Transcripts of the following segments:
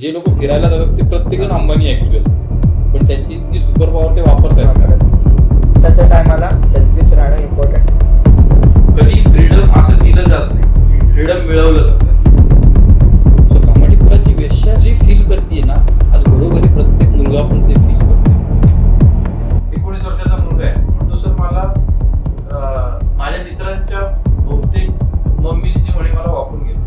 जे लोक फिरायला जातात ते प्रत्येकजण अंबानी ऍक्च्युअल, पण त्यांची जी सुपर पॉवर ते वापरतात. त्याच्या टायमाला सेल्फिश राहणं इम्पॉर्टंट. कधी फ्रीडम असं दिलं जात नाही, फ्रीडम मिळवलं जातं. सो कामाठीपुराची वेश्या जी फील करते ना, आज घरोघरी प्रत्येक मुलगा पण ते फील करतो. 19 वर्षाचा मुलगा आहे, म्हणतो सर मला माझ्या मित्रांच्या बहुतेक मम्मीजनी म्हणे मला वापरून घेतलं.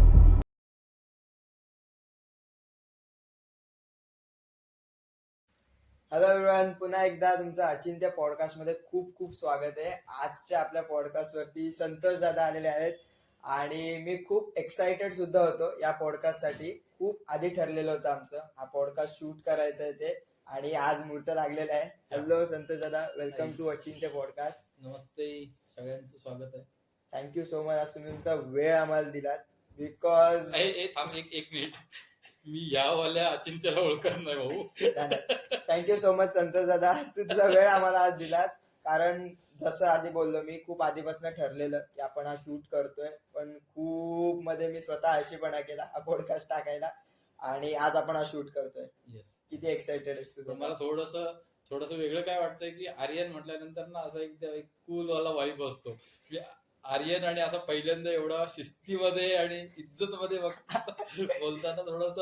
हॅलो एव्हरीवन, पुन्हा एकदा तुमचं अचिंत्य पॉडकास्ट मध्ये खूप खूप स्वागत आहे. आजच्या आपल्या पॉडकास्ट वरती संतोष दादा आलेले आहेत आणि मी खूप एक्साइटेड सुद्धा होतो या पॉडकास्ट साठी. खूप आधी ठरलेलं होतं आमचं हा पॉडकास्ट शूट करायचं आहे ते, आणि आज मुहूर्त लागलेला आहे. हॅलो संतोष दादा, वेलकम टू अचिंत्य पॉडकास्ट. नमस्ते, सगळ्यांचं स्वागत आहे. थँक्यू सो मच, आज तुम्ही तुमचा वेळ आम्हाला दिलात. बिकॉज एक मिनिट, मी यावाल्या अचिंत्याला ओळखत नाही भाऊ. थँक्यू सो मच संतोष दादा, तू तुझा वेळ आम्हाला आज दिलास. कारण जसं आधी बोललो मी, खूप आधीपासून ठरलेलं की आपण हा शूट करतोय, पण खूप मध्ये मी स्वतः हशीपणा केला हा पॉडकास्ट टाकायला, आणि आज आपण हा शूट करतोय. किती एक्साइटेड आहेस तू? मला थोडस वेगळं काय वाटतंय की आर्यन म्हटल्यानंतर ना असा एक कूल वाला वाईब असतो. आर्यन आणि असा पहिल्यांदा एवढा शिस्तीमध्ये आणि इज्जत मध्ये बोलताना थोडस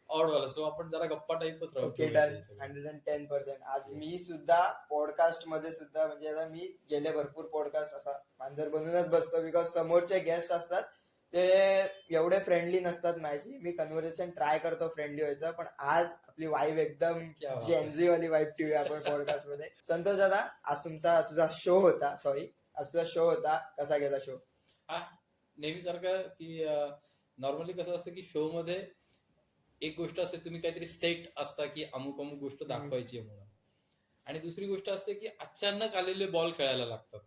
ऑड वाला. सो आपण जरा गप्पा टाईपच राहू. Okay, done. 110%. आज मी सुद्धा पॉडकास्ट मध्ये सुद्धा, म्हणजे आता मी गेले भरपूर पॉडकास्ट असा मांजर बनूनच बसतो, बिकॉज समोरचे गेस्ट असतात ते एवढे फ्रेंडली नसतात माझी. मी कन्व्हर्सेशन ट्राय करतो फ्रेंडली व्हायचं, पण आज आपली वाईब एकदम जेनझी वाली वाईब ठेवूया आपण पॉडकास्ट मध्ये. संतोष दादा, आज तुझा शो होता, आज तुझा शो होता. कसा गेला शो? हा, नेहमीसारखं की नॉर्मली कसं असतं की शो मध्ये एक गोष्ट असते, तुम्ही काहीतरी सेट असता की अमुक अमुक गोष्ट दाखवायची आहे म्हणून, आणि दुसरी गोष्ट असते की अचानक आलेले बॉल खेळायला लागतात.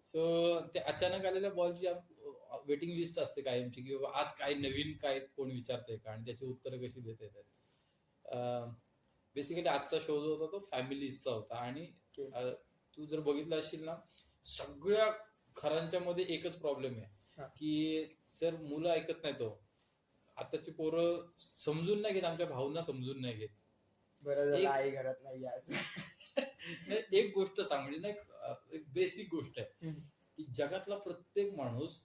सो ते अचानक आलेल्या बॉलची वेटिंग लिस्ट असते कायमची, की बाबा आज काय नवीन काय कोण विचारतंय का, आणि त्याची उत्तरं कशी देता येतात. बेसिकली आजचा शो जो होता तो फॅमिलीजचा होता, आणि तू जर बघितलं असशील ना, सगळ्या घरांच्या मध्ये एकच प्रॉब्लेम आहे की सर मुलं ऐकत नाही. तो आताची पोरं समजून नाही घेत, आमच्या भावना समजून नाही घेत. बरं झालं आई घरात नाही आज. एक गोष्ट सांग, म्हणजे ना एक बेसिक गोष्ट आहे की जगातला प्रत्येक माणूस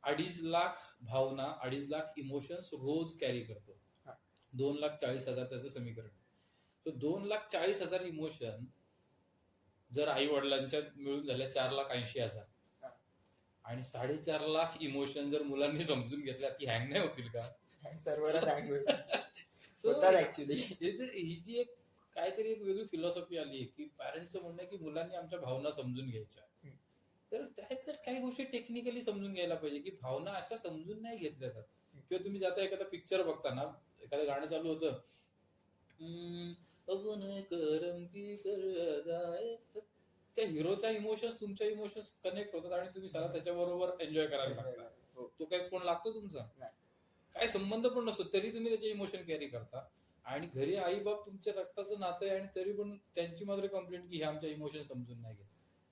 2.5 लाख भावना, 2.5 लाख इमोशन्स रोज कॅरी करतो. 2,40,000 त्याचं समीकरण. तो 2,40,000 इमोशन जर आई वडिलांच्या मिळून झाल्या 4,80,000, आणि 4.5 लाख इमोशन जर मुलांनी समजून घेतल्या, की हँग नाही होतील का? सर्वच हँग होतात ऍक्च्युली. ही जी एक काहीतरी एक वेगळी फिलॉसॉफी आली आहे की पॅरेंट्सचं म्हणणं आहे की मुलांनी आमच्या भावना समजून घ्यायच्या. तर त्यातल्या काही गोष्टी टेक्निकली समजून घ्यायला पाहिजे की भावना अशा समजून नाही घेतल्या जात. किंवा तुम्ही जाता एखादा पिक्चर बघताना, एखादं गाणं चालू होतं, त्या हिरोच्या इमोशन्स तुमच्या इमोशन्स कनेक्ट होतात, आणि तुम्ही सगळं त्याच्याबरोबर एन्जॉय करायला लागता. तो काही कोण लागतो तुमचा, काय संबंध पण नसतो, तरी तुम्ही त्याचे इमोशन कॅरी करता. आणि घरी आई बाप तुमच्या रक्ताचं नातं आहे, आणि तरी पण त्यांची मात्र कंप्लेंट की हे आमच्या इमोशन समजून नाही घेत.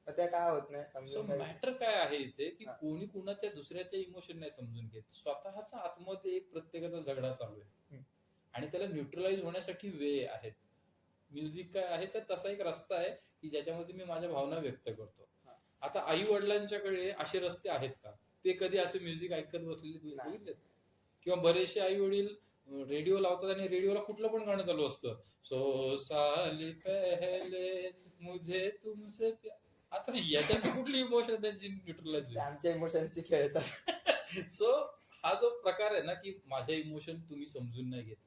त्या काय होत नाही समजून. मॅटर काय आहे इथे की कोणी कुणाच्या दुसऱ्याच्या इमोशन नाही समजून घेत. स्वतःचा आतमध्ये एक प्रत्येकाचा झगडा चालू आहे, आणि त्याला न्यूट्रलाइज होण्यासाठी वे आहेत. म्युझिक काय आहे तर तसा एक रस्ता आहे की ज्याच्यामध्ये मी माझ्या भावना व्यक्त करतो. आता आई वडिलांच्याकडे असे रस्ते आहेत का? ते कधी असे म्युझिक ऐकत बसलेले बघितले? किंवा बरेचसे आई वडील रेडिओ लावतात आणि रेडिओला कुठलं पण गाणं चालू असतं, सो साली पहले मुझे तुमसे. आता याच्यात कुठली इमोशन त्यांची न्यूट्रलाइज, आमच्या इमोशन्सची खेळतात. सो हा जो प्रकार आहे ना की माझ्या इमोशन तुम्ही समजून नाही घेत,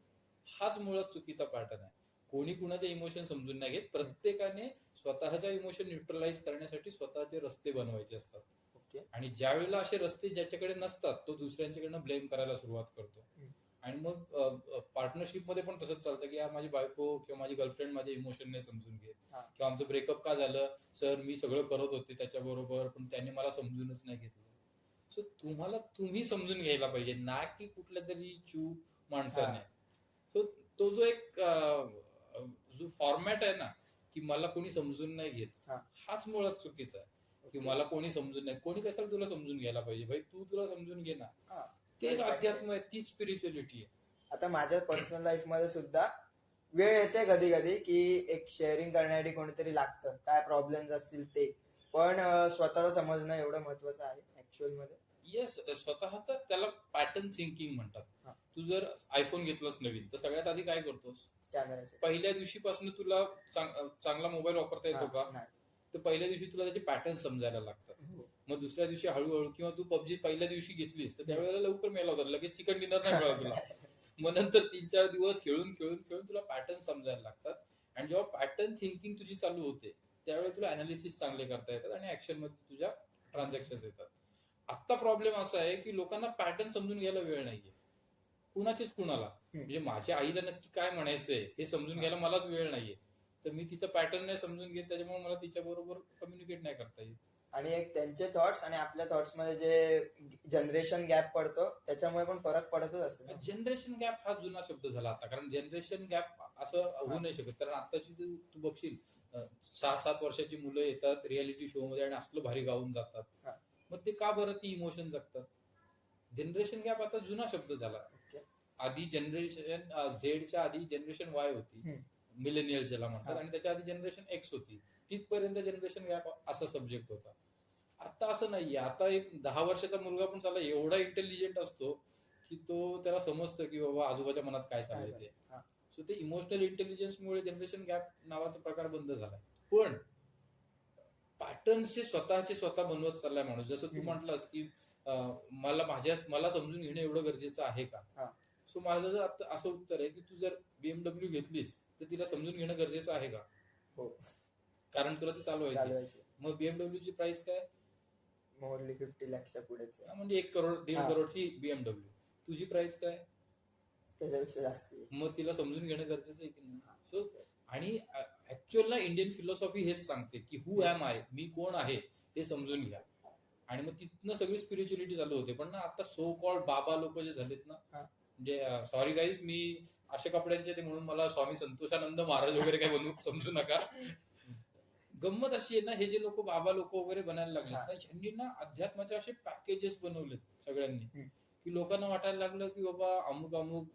हाच मुळात चुकीचा पॅटर्न आहे. कोणी कुणाचे इमोशन समजून नाही घेत. प्रत्येकाने स्वतःच्या इमोशन न्यूट्रलाइज करण्यासाठी स्वतःचे रस्ते बनवायचे असतात. आणि ज्या वेळेला असे रस्ते ज्याच्याकडे नसतात, तो दुसऱ्यांच्याकडनं ब्लेम करायला सुरुवात करतो. आणि मग पार्टनरशिप मध्ये पण तसंच चालतं की यार माझी बायको किंवा माझी गर्लफ्रेंड माझे इमोशन नाही समजून घेत, किंवा आमचं ब्रेकअप का झालं, सर मी सगळं करत होते त्याच्याबरोबर पण त्याने मला समजूनच नाही घेतलं. सो तुम्ही समजून घ्यायला पाहिजे, ना की कुठल्या तरी चूक माणसाने. सो तो जो एक जो फॉर्मॅट आहे ना की मला कोणी समजून नाही घेत, हाच मुळात चुकीचा आहे. की मला कोणी समजून नाही, कोणी कशाला तुला समजून घ्यायला पाहिजे भाई, तू तुला समजून घे ना. तेच अध्यात्म आहे, तीच स्पिरिच्युअलिटी आहे. आता माझ्या पर्सनल लाईफ मध्ये सुद्धा वेळ येते कधी कधी की एक शेअरिंग करण्यासाठी कोणीतरी लागतं, काय प्रॉब्लेम्स असतील ते, पण स्वतःला समजणं एवढं महत्वाचं आहे ऍक्च्युअल मध्ये. येस, स्वतःचा त्याला पॅटर्न थिंकिंग हा. म्हणतात. तू जर आयफोन घेतलास नवीन तर सगळ्यात आधी काय करतोस? कॅमेराचे. पहिल्या दिवशीपासून तुला चांगला मोबाईल वापरता येतो का? नाही. तर पहिल्या दिवशी तुला त्याचे पॅटर्न समजायला लागतात. हो. मग दुसऱ्या दिवशी हळूहळू, किंवा तू पबजी पहिल्या दिवशी घेतलीस तर त्यावेळेला लवकर मेला होता, लगेच चिकन डिनर नाही मिळाला तुला. मग नंतर 3-4 दिवस खेळून खेळून खेळून तुला पॅटर्न समजायला लागतात. आणि जेव्हा पॅटर्न थिंकिंग तुझी चालू होते त्यावेळेला तुला अनालिसिस चांगले करता येतात आणि ऍक्शन मध्ये तुझ्या ट्रान्झॅक्शन येतात. आत्ता प्रॉब्लेम असा आहे की लोकांना पॅटर्न समजून घ्यायला वेळ नाहीये, कुणाचीच कुणाला. म्हणजे माझ्या आईला नक्की काय म्हणायचंय हे समजून घ्यायला मलाच वेळ नाहीये, तर मी तिचं पॅटर्न नाही समजून घेत, त्याच्यामुळे मला तिच्या बरोबर कम्युनिकेट नाही करता येत. आणि एक त्यांचे थॉट्स आणि आपल्या थॉट्स मध्ये जे जनरेशन गॅप पडतो त्याच्यामुळे पण फरक पडतच असेल ना. जनरेशन गॅप हा जुना शब्द झाला आता, कारण जनरेशन गॅप असं होऊ नाही शकत. कारण आताची तू बघशील 6-7 वर्षाची मुलं येतात रियालिटी शो मध्ये आणि असलं भारी गाऊन जातात. मग ते का बरं ती इमोशन जगतात? जनरेशन गॅप आता जुना शब्द झाला. आधी जनरेशन झेडच्या आधी जनरेशन वाय होती, मिलेनियल ज्याला म्हणतात, आणि त्याच्या आधी जनरेशन एक्स होती. तिथपर्यंत जनरेशन गॅप असा सब्जेक्ट होता. आता असं नाहीये. आता एक 10 वर्षाचा मुलगा पण चालला एवढा इंटेलिजंट असतो की तो त्याला समजतं की बाबा आजोबाच्या मनात काय चाललंय ते. सो ते इमोशनल इंटेलिजन्समुळे जनरेशन गॅप नावाचा प्रकार बंद झालाय. पण पॅटर्नचे स्वतः बनवत चाललाय माणूस. जसं तू म्हटलास की मला समजून घेणं एवढं गरजेचं आहे का? सो माझं जर आता असं उत्तर आहे की तू जर BMW घेतलीस तर तिला समजून घेणं गरजेचं आहे का? हो. कारण तुला ती चालवायची. मग BMW ची प्राइस काय? मोरली 50 लाखच्या पुढेच. म्हणजे 1 करोड 1.5 करोडची BMW. तुझी प्राइस काय? त्याच्यापेक्षा जास्त. मग तिला समजून घेणं गरजेचं आहे की नाही? सो आणि ऍक्च्युअल इंडियन फिलॉसॉफी हेच सांगते की हु ॲम आय, मी कोण आहे हे समजून घ्या. आणि मग तिथनं सगळी स्पिरिच्युअलिटी चालू होते. पण ना आता सो कॉल्ड बाबा लोक जे झालेत ना, म्हणजे सॉरी गाईज, मी अशा कपड्यांचे ते म्हणून मला स्वामी संतोषानंद महाराज वगैरे काय बनवू समजू नका. गंमत अशी आहे ना, हे जे लोक बाबा लोक वगैरे बनायला लागले ना, ज्यांनी ना अध्यात्माचे असे पॅकेजेस बनवलेत सगळ्यांनी, की लोकांना वाटायला लागलं की बाबा अमुक अमुक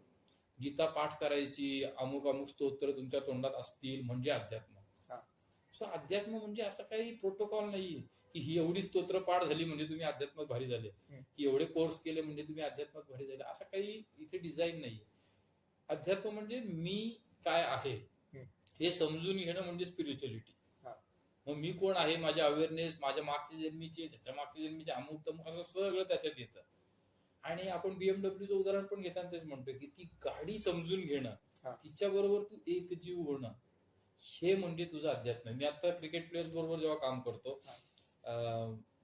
गीता पाठ करायची, अमुक अमुक स्तोत्र तुमच्या तोंडात असतील म्हणजे अध्यात्म. सो अध्यात्म म्हणजे असं काही प्रोटोकॉल नाहीये की ही एवढी स्तोत्र पाठ झाली म्हणजे तुम्ही अध्यात्मात भारी झाले, की एवढे कोर्स केले म्हणजे तुम्ही अध्यात्मात भारी झाले, असं काही इथे डिझाईन नाहीये. अध्यात्म म्हणजे मी काय आहे हे समजून घेणं म्हणजे स्पिरिच्युअलिटी. मग मी कोण आहे, माझे अवेअरनेस, माझ्या मागच्या जन्मीचे, त्याच्या मागच्या जन्मीचे, अमुक तमुक असं सगळं त्याच्यात येतं. आणि आपण BMWचं उदाहरण पण घेताना तेच म्हणतोय की ती गाडी समजून घेणं, तिच्या बरोबर तू एक जीव होणं, हे म्हणजे तुझं अध्यात्म. मी आता क्रिकेट प्लेयर्स बरोबर जेव्हा काम करतो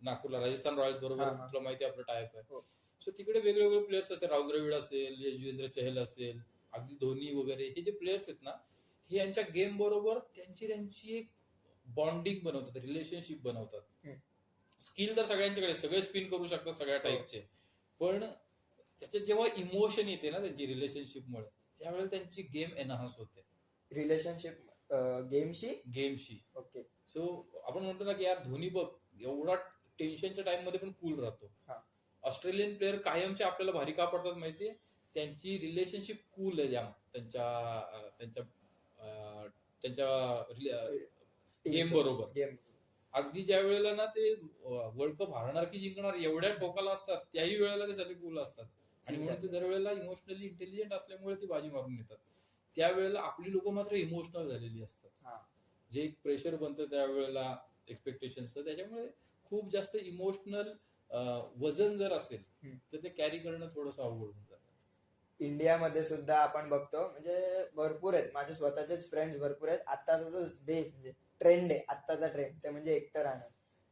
नागपूरला, राजस्थान रॉयल्स बरोबर, तुला माहिती आपलं टायप आहे. सो तिकडे वेगवेगळे प्लेयर्स असतात, राहुल द्रविड असेल, यजुवेंद्र चहल असेल, अगदी धोनी वगैरे, हे जे प्लेयर्स आहेत ना, हे यांच्या गेम बरोबर त्यांची एक बॉन्डिंग बनवतात, रिलेशनशिप बनवतात. स्किल तर सगळ्यांच्याकडे, सगळे स्पिन करू शकतात सगळ्या टाईपचे, पण त्याच्यात जेव्हा इमोशन येते ना त्यांची रिलेशनशिपमुळे, त्यावेळेला त्यांची गेम एनहान्स होते. रिलेशनशिप गेमशी. ओके. सो आपण म्हणतो ना की यार धोनी बघ एवढा टेन्शनच्या टाइम मध्ये पण कूल राहतो. ऑस्ट्रेलियन प्लेअर कायमचे आपल्याला भारी का पडतात माहितीये? त्यांची रिलेशनशिप कूल आहे त्यांच्या गेम बरोबर. अगदी ज्या वेळेला ना ते वर्ल्ड कप हारणार की जिंकणार एवढ्या टोकाला असतात, त्याही वेळेला ते सगळे कूल असतात. आणि म्हणून ते दरवेळेला इमोशनली इंटेलिजंट असल्यामुळे ती बाजी मारून येतात. त्यावेळेला आपली लोक मात्र इमोशनल झालेली असतात. जे एक प्रेशर बनतं त्यावेळेला एक्सपेक्टेशनचं, त्याच्यामुळे खूप जास्त इमोशनल वजन जर असेल तर ते कॅरी करणं थोडंसं अवघड होऊन जातं. इंडियामध्ये सुद्धा आपण बघतो, म्हणजे भरपूर आहेत, माझे स्वतःचेच फ्रेंड्स भरपूर आहेत. आत्ताचा जो बेस म्हणजे ट्रेंड आहे, आत्ताचा ट्रेंड ते म्हणजे एकटं राहणं.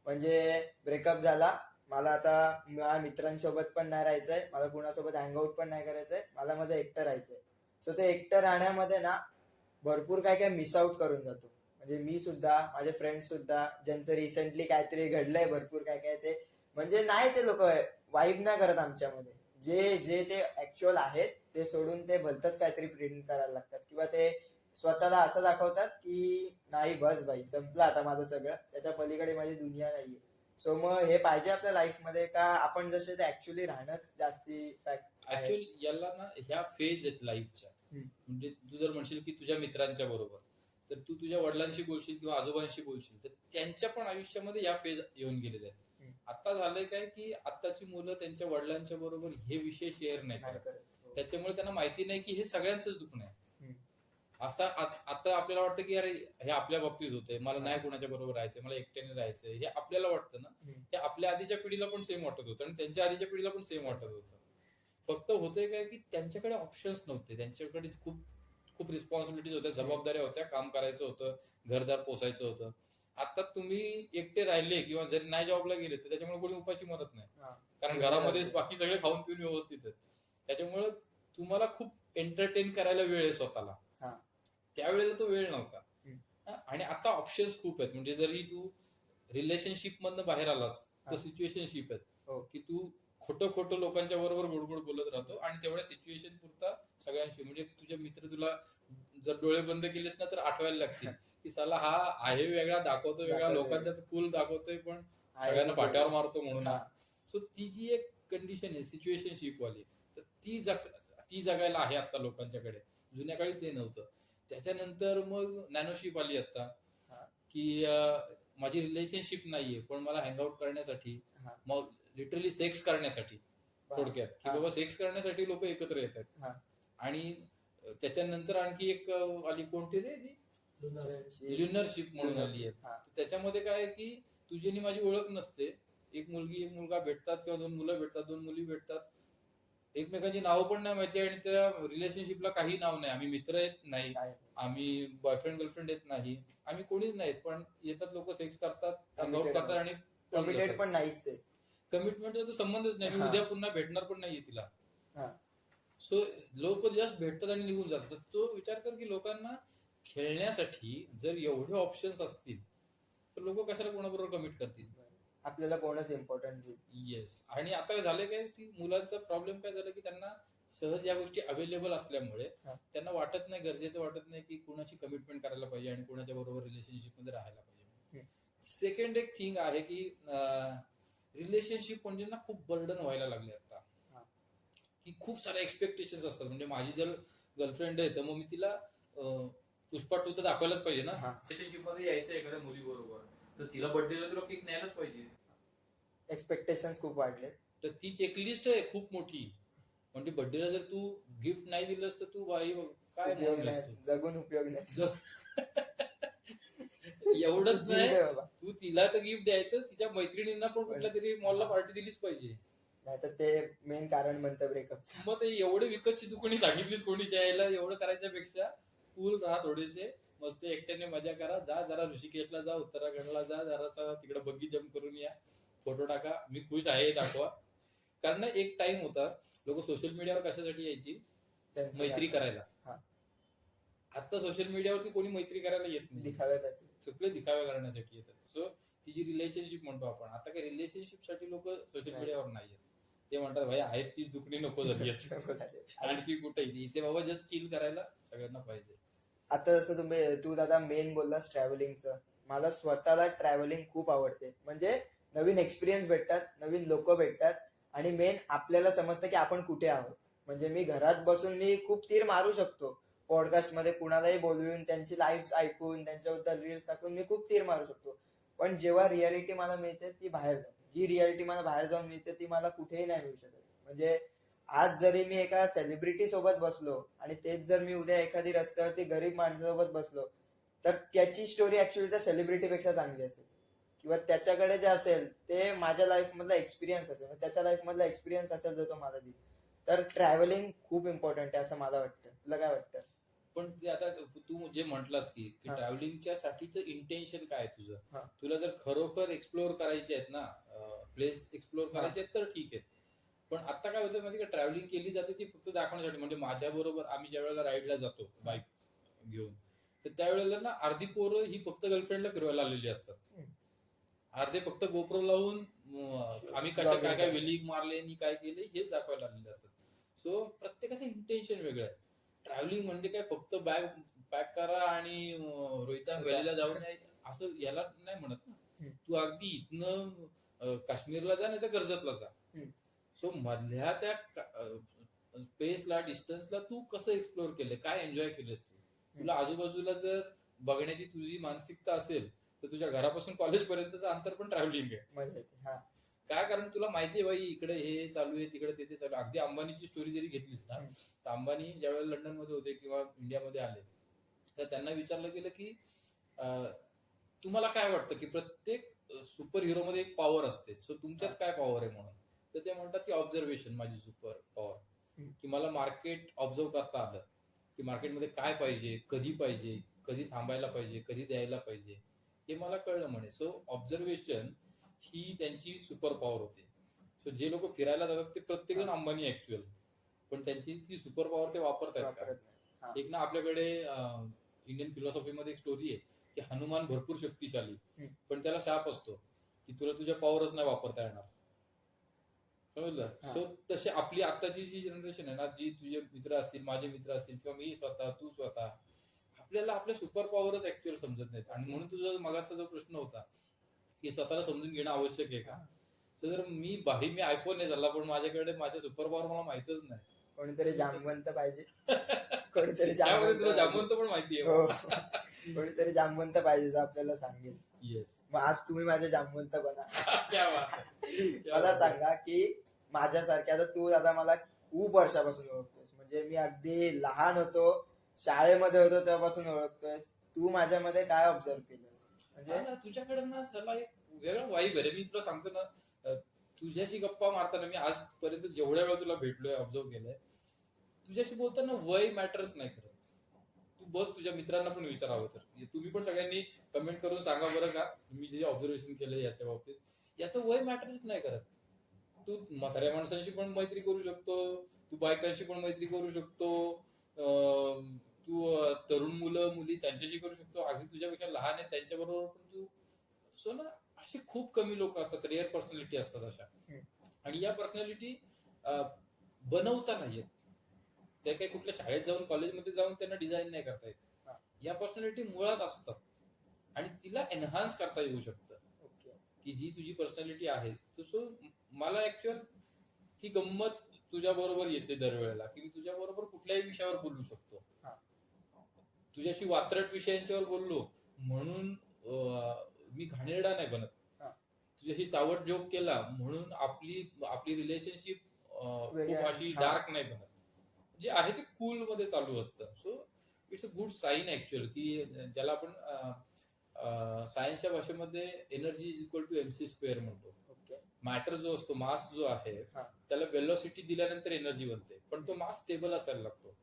म्हणजे ब्रेकअप झाला, मला आता माझ्या मित्रांसोबत पण नाही राहायचंय, मला कुणासोबत हँगआउट पण नाही करायचंय, मला माझं एकटं राहायचंय. सो ते एकटं राहण्यामध्ये ना भरपूर काय काय मिस आउट करून जातो. म्हणजे मी सुद्धा, माझे फ्रेंड सुद्धा, ज्यांचं रिसेंटली काहीतरी घडलंय भरपूर काय काय, ते म्हणजे नाही ते लोक वाईब नाही करत आमच्यामध्ये. जे ते ऍक्च्युअल आहेत ते सोडून ते भलतंच काहीतरी प्रिटेंड करायला लागतात, किंवा ते स्वतःला असं दाखवतात की नाही बस भाई संपलं आता माझं सगळं, त्याच्या पलीकडे माझी दुनिया नाहीये. सो मग हे पाहिजे आपल्या लाईफ मध्ये का आपण जसे ते ऍक्च्युअली राहणंच जास्ती फॅक्ट ऍक्च्युअली याला ना ह्या फेज आहेत लाईफच्या. हम्म. म्हणजे तू जर म्हणशील की तुझ्या मित्रांच्या बरोबर, तर तू तुझ्या वडिलांशी बोलशील किंवा आजोबांशी बोलशील, तर त्यांच्या पण आयुष्यामध्ये या फेज येऊन गेलेल्या आहेत. हम्म. आता झालंय काय की आत्ताची मुलं त्यांच्या वडिलांच्या बरोबर हे विषय शेअर नाही नाही करत. करत. हो. त्याच्यामुळे त्यांना माहिती नाही की हे सगळ्यांचंच दुखणं आहे. हम्म. आता आपल्याला वाटतं की अरे हे आपल्या बाबतीत होतंय, मला नाही कोणाच्या बरोबर राहायचंय, मला एकट्याने राहायचंय, हे आपल्याला वाटतं ना. हम्म. हे आपल्या आधीच्या पिढीला पण सेम वाटत होतं आणि त्यांच्या आधीच्या पिढीला पण सेम वाटत होतं. फक्त होतंय काय की त्यांच्याकडे ऑप्शन्स नव्हते, त्यांच्याकडे खूप खूप रिस्पॉन्सिबिलिटीज होत्या, जबाबदाऱ्या होत्या, काम करायचं होतं, घरदार पोसायचं होतं. आता तुम्ही एकटे राहिले किंवा जरी नाही जॉबला गेले तर त्याच्यामुळे कोणी उपाशी मरत नाही, हा. कारण घरामध्ये बाकी सगळे खाऊन पिऊन व्यवस्थित आहेत. त्याच्यामुळे तुम्हाला खूप एंटरटेन करायला वेळ आहे स्वतःला. हा. त्यावेळेला तो वेळ नव्हता. हम्म. आणि आता ऑप्शन्स खूप आहेत. म्हणजे जरी तू रिलेशनशिप मधनं बाहेर आलास तर हा. सिच्युएशनशिप आहेत हो. की तू खोटं खोटं लोकांच्या बरोबर गोडगोड बोलत राहतो आणि तेवढ्या सिच्युएशन पुरता सगळ्यांशी. म्हणजे तुझे मित्र तुला जर डोळे बंद केलेस ना तर आठवायला लागतील की साला हा आहे वेगळा, दाखवतो वेगळा, दाखवतोय. लोकांच्या कूल दाखवतोय पण आहे सगळ्यांना कुठे? पाट्यावर मारतो म्हणून. हा. सो ती जी एक कंडिशन आहे सिच्युएशनशिप वाली, तर ती जगायला आहे आता लोकांच्याकडे. जुन्या काळी ते नव्हतं. त्याच्यानंतर मग नॅनोशिप आली आता हा. की माझी रिलेशनशिप नाहीये पण मला हँगआउट करण्यासाठी, हा. मग लिटरली सेक्स करण्यासाठी, थोडक्यात की हा. बाबा सेक्स करण्यासाठी लोक एकत्र येतात. हा. आणि त्याच्यानंतर आणखी एक आली, कोणती रे ती, ल्युनरशिप म्हणून आली आहे. हा. तर त्याच्यामध्ये काय आहे की तुझी आणि माझी ओळख नसते, एक मुलगी एक मुलगा भेटतात किंवा दोन मुलं भेटतात, दोन मुली भेटतात, एकमेकांची नावं पण नाही माहिती आणि त्या रिलेशनशिपला काही नाव नाही. आम्ही मित्र येत नाही, काय? आम्ही बॉयफ्रेंड गर्लफ्रेंड येत नाही, आम्ही कोणीच नाहीत, पण येतात लोक, सेक्स करतात, हँगआउट Committed करतात आणि कमिटेड पण नाहीच आहे. कमिटमेंटचा तर संबंधच नाही. मी हा. उद्या पुन्हा भेटणार पण नाहीये तिला. हा. सो लोक जस्ट भेटतात आणि निघून जातात. तो विचार कर की लोकांना खेळण्यासाठी जर एवढे ऑप्शन्स असतील तर लोक कशाला कोणाबरोबर कमिट करतील. आपल्याला कोणच इम्पॉर्टन्स आहे. येस. आणि आता झालं काय की मुलांचा प्रॉब्लेम काय झाला की त्यांना सहज या गोष्टी अवेलेबल असल्यामुळे हा. त्यांना वाटत नाही, गरजेचं वाटत नाही की कुणाची कमिटमेंट करायला पाहिजे आणि कुणाच्या बरोबर रिलेशनशिप मध्ये राहायला पाहिजे. सेकंड एक थिंग आहे की रिलेशनशिप म्हणजे ना खूप बर्डन व्हायला लागले आता. हा. की खूप सारे एक्सपेक्टेशन्स असतात. म्हणजे माझी जर गर्लफ्रेंड आहे तर मग मी तिला पुष्पा 2 तर दाखवायलाच पाहिजे ना. हा. रिलेशनशिप मध्ये यायचं एखाद्या मुली बरोबर तर तिला बर्थडेला तुला केक न्यायलाच पाहिजे. एक्सपेक्टेशन्स खूप वाढले. तर ती चेकलिस्ट आहे खूप मोठी. म्हणजे बर्थडेला जर तू गिफ्ट नाही दिलंस तर तू बाई काय उपयोग म्हणून नाही, जगून उपयोग नाही. एवढंच जीव नाही, दे बाबा. तू तिला तर गिफ्ट द्यायचं, तिच्या मैत्रिणींना पण कुठल्या तरी मॉलला पार्टी दिलीच पाहिजे. नाहीतर ते मेन कारण बनतं ब्रेकअप. मग ते एवढे विकतची तू कोणी सांगितलीच कोणीच्या यायला, एवढं करायच्यापेक्षा कूल राहा, थोडेसे मस्त एकट्याने मजा करा, जा जरा ऋषिकेशला जा, उत्तराखंडला जा, जरासा तिकडे बग्गी जम्प करून या, फोटो टाका, मी खुश आहे हे दाखवा. कारण ना एक टाइम होता लोक सोशल मीडियावर कशासाठी यायची, मैत्री करायला. हा. आता सोशल मीडियावरती कोणी मैत्री करायला येत नाही, दिखाव्यासाठी. सगळे दिखाव्या करण्यासाठी येतात. सो ती जी रिलेशनशिप म्हणतो आपण, आता काही रिलेशनशिप साठी लोक सोशल मीडियावर नाही येत. ते म्हणतात भाई आहेत तीच दुखणी नको झाली आणखी कुठे, इथे बाबा जस्ट चिल करायला सगळ्यांना पाहिजे. आता जसं तू दादा मेन बोललास ट्रॅव्हलिंगचं, मला स्वतःला ट्रॅव्हलिंग खूप आवडते. म्हणजे नवीन एक्सपिरियन्स भेटतात, नवीन लोक भेटतात आणि मेन आपल्याला समजतं की आपण कुठे आहोत. म्हणजे मी घरात बसून मी खूप तीर मारू शकतो, पॉडकास्ट मध्ये कुणालाही बोलवून त्यांची लाईव्ह ऐकून त्यांच्याबद्दल रील्स टाकून मी खूप तीर मारू शकतो. पण जेव्हा रियालिटी मला मिळते ती बाहेर जाऊन, जी रियालिटी मला बाहेर जाऊन मिळते ती मला कुठेही नाही मिळू शकत. म्हणजे आज जरी मी एका सेलिब्रिटी सोबत बसलो आणि तेच जर मी उद्या एखादी रस्त्यावरती गरीब माणसासोबत बसलो तर त्याची स्टोरी ऍक्च्युअली त्या सेलिब्रिटी पेक्षा चांगली असेल, किंवा त्याच्याकडे जे असेल ते माझ्या लाईफ मधला एक्सपिरियन्स असेल, त्याच्या लाईफ मधला एक्सपिरियन्स असेल जो तो मला देईल. तर ट्रॅव्हलिंग खूप इम्पॉर्टंट आहे असं मला वाटतं. तुला काय वाटतं? पण ते आता तू जे म्हटलास की हा. ट्रॅव्हलिंगच्या साठीचं इंटेन्शन काय आहे तुझं, हा. तुला जर खरोखर एक्सप्लोर करायचे आहेत ना, प्लेस एक्सप्लोर करायचे आहेत तर ठीक आहे. पण आता काय होतं माहिती का, ट्रॅव्हलिंग केली जाते ती फक्त दाखवण्यासाठी. म्हणजे माझ्या बरोबर आम्ही ज्या वेळेला राईडला जातो बाईक घेऊन, तर त्यावेळेला ना अर्धी पोरं ही फक्त गर्लफ्रेंडला फिरवायला आलेली असतात, अर्धे फक्त गोप्रो लावून आम्ही कशा काय काय वेलिंग मारले आणि काय केले हेच दाखवायला आलेले असतात. सो प्रत्येकाचं इंटेन्शन वेगळं आहे. ट्रॅव्हलिंग म्हणजे काय फक्त बॅग पॅक करा आणि रोहिता व्हॅलीला जाऊन असं याला नाही म्हणत ना. तू अगदी इथनं काश्मीरला जा नाही तर कर्जतला जा. सो मधल्या त्या स्पेसला डिस्टन्सला तू कसं एक्सप्लोअर केलं, काय एन्जॉय केलंस तू. तुला आजूबाजूला जर बघण्याची तुझी मानसिकता असेल तर तुझ्या घरापासून कॉलेज पर्यंतचं अंतर पण ट्रॅव्हलिंग आहे. मजा येते. हा काय कारण तुला माहितीये बाई इकडे हे चालू आहे तिकडे ते चालू आहे. अगदी अंबानीची स्टोरी जरी घेतलीस ना, तर अंबानी ज्यावेळेला लंडन मध्ये होते किंवा इंडियामध्ये आले तर त्यांना विचारलं गेलं की तुम्हाला काय वाटतं की प्रत्येक सुपर हिरो मध्ये एक पॉवर असते, सो तुमच्यात काय पॉवर आहे म्हणून. तर ते म्हणतात की ऑब्झर्वेशन माझी सुपर पॉवर, की मला मार्केट ऑब्झर्व करता आलं की मार्केटमध्ये काय पाहिजे, कधी थांबायला पाहिजे, कधी द्यायला पाहिजे, हे मला कळलं म्हणे. सो ऑब्झर्वेशन ही त्यांची सुपर पॉवर होती. सो जे लोक फिरायला जातात ते प्रत्येकजण अंबानी ऍक्च्युअल, पण त्यांची ती सुपर पॉवर ते वापरतात का. एक ना आपल्याकडे इंडियन फिलॉसॉफीमध्ये एक स्टोरी आहे की हनुमान भरपूर शक्तिशाली, पण त्याला शाप असतो की तुला तुझ्या पॉवरच नाही वापरता येणार. समजलं. सो तसे आपली आताची जी जनरेशन आहे ना, जी तुझे मित्र असतील, माझे मित्र असतील किंवा मी स्वतः, तू स्वतः, आपल्याला आपल्या सुपर पॉवरच ऍक्च्युअल समजत नाहीत. आणि म्हणून तुझा मगाचा जो प्रश्न होता की स्वतःला समजून घेणं आवश्यक आहे का, तर जर मी आयफोन नाही झाला पण माझ्याकडे माझ्या सुपर पॉवर मला माहितच नाही. कोणीतरी जामवंत पाहिजे. कोणीतरी जामवंत पण माहिती आहे. कोणीतरी जामवंत पाहिजे आपल्याला सांगेल. येस. मग आज तुम्ही माझे जामवंत बना. क्या बात आहे. मला सांगा की माझ्यासारख्या, आता तू दादा मला खूप वर्षापासून ओळखतोस, म्हणजे मी अगदी लहान होतो, शाळेमध्ये होतो तेव्हापासून ओळखतोय. तू माझ्यामध्ये काय ऑब्झर्व केलंस? म्हणजे तुझ्याकडे ना सला एक वेगळा वाईब आहे रे. मी तुला सांगतो ना, तुझ्याशी गप्पा मारताना मी आजपर्यंत जेवढ्या वेळा तुला भेटलोय, ऑब्झर्व केलंय, तुझ्याशी बोलताना वय मॅटरच नाही करत. तू बघ, तुझ्या मित्रांना पण विचारावं तर, तुम्ही पण सगळ्यांनी कमेंट करून सांगा बरं का, मी जे ऑब्झर्वेशन केलं याच्या बाबतीत, याचं वय मॅटरच नाही करत. तू म्हाताऱ्या माणसांशी पण मैत्री करू शकतो, तू बायकांशी पण मैत्री करू शकतो, तू तरुण मुलं मुली त्यांच्याशी करू शकतो, अगदी तुझ्यापेक्षा लहान आहे त्यांच्या बरोबर पण तू. सो ना, अशी खूप कमी लोक असतात, रेअर पर्सनॅलिटी असतात अशा. आणि या पर्सनॅलिटी बनवता नाही येत. त्या काही कुठल्या शाळेत जाऊन कॉलेजमध्ये जाऊन त्यांना डिझाईन नाही करता येत. या पर्सनॅलिटी मुळात असतात आणि तिला एनहान्स करता येऊ शकतं. की जी तुझी पर्सनॅलिटी आहे. सो मला ऍक्च्युअल ती गंमत तुझ्या बरोबर येते दरवेळेला, की मी तुझ्या बरोबर कुठल्याही विषयावर बोलू शकतो. तुझ्याशी वात्रट विषयांच्यावर बोललो म्हणून मी घाणेरडा नाही बनत. तुझ्याशी चावट जोक केला म्हणून आपली रिलेशनशिप खूप अशी डार्क नाही बनत. जे आहे ते कूल मध्ये चालू असतं. So it's a good sign actual, की ज्याला आपण सायन्सच्या भाषेमध्ये energy is equal to MC square म्हणतो. मॅटर जो असतो, मास जो आहे, त्याला वेलोसिटी दिल्यानंतर एनर्जी बनते, पण तो मास स्टेबल असायला लागतो.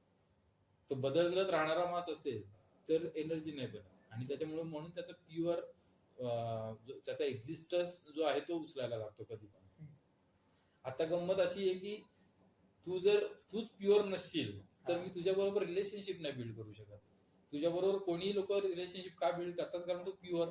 तो बदलत राहणारा मास असेल तर एनर्जी नाही बनत. आणि त्याच्यामुळे म्हणून त्याचा प्युअर त्याचा एक्झिस्टन्स जो आहे तो उचलायला लागतो कधी पण. आता गंमत अशी आहे की तूच प्युअर नसशील तर मी तुझ्या बरोबर रिलेशनशिप नाही बिल्ड करू शकत. तुझ्या बरोबर कोणी लोक रिलेशनशिप का बिल्ड करतात, कारण तू प्युअर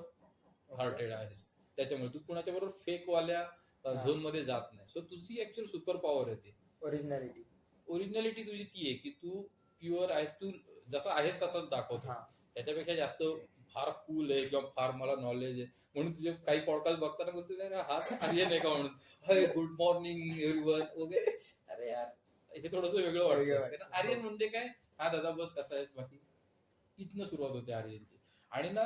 हार्टेड आहेस. त्याच्यामुळे तू कुणाच्या बरोबर फेक वाल्या झोन मध्ये जात नाही. सो तुझी ऍक्च्युअल सुपर पॉवर आहे ती ओरिजिनॅलिटी तुझी ती आहे की तू प्युअर आहेस, तू जसा आहेस तसाच दाखवतो. त्याच्यापेक्षा जास्त फार कूल आहे किंवा फार मला नॉलेज आहे म्हणून तुझे काही पॉडकास्ट बघताना बोलतो हा आर्यन आहे का म्हणून, हाय गुड मॉर्निंग एव्हरीवन वगैरे. अरे यार, हे थोडस वेगळं वाटतं. आर्यन म्हणजे काय, हा दादा बस कसा आहेस, बाकी इथनं सुरुवात होते आर्यनची. आणि ना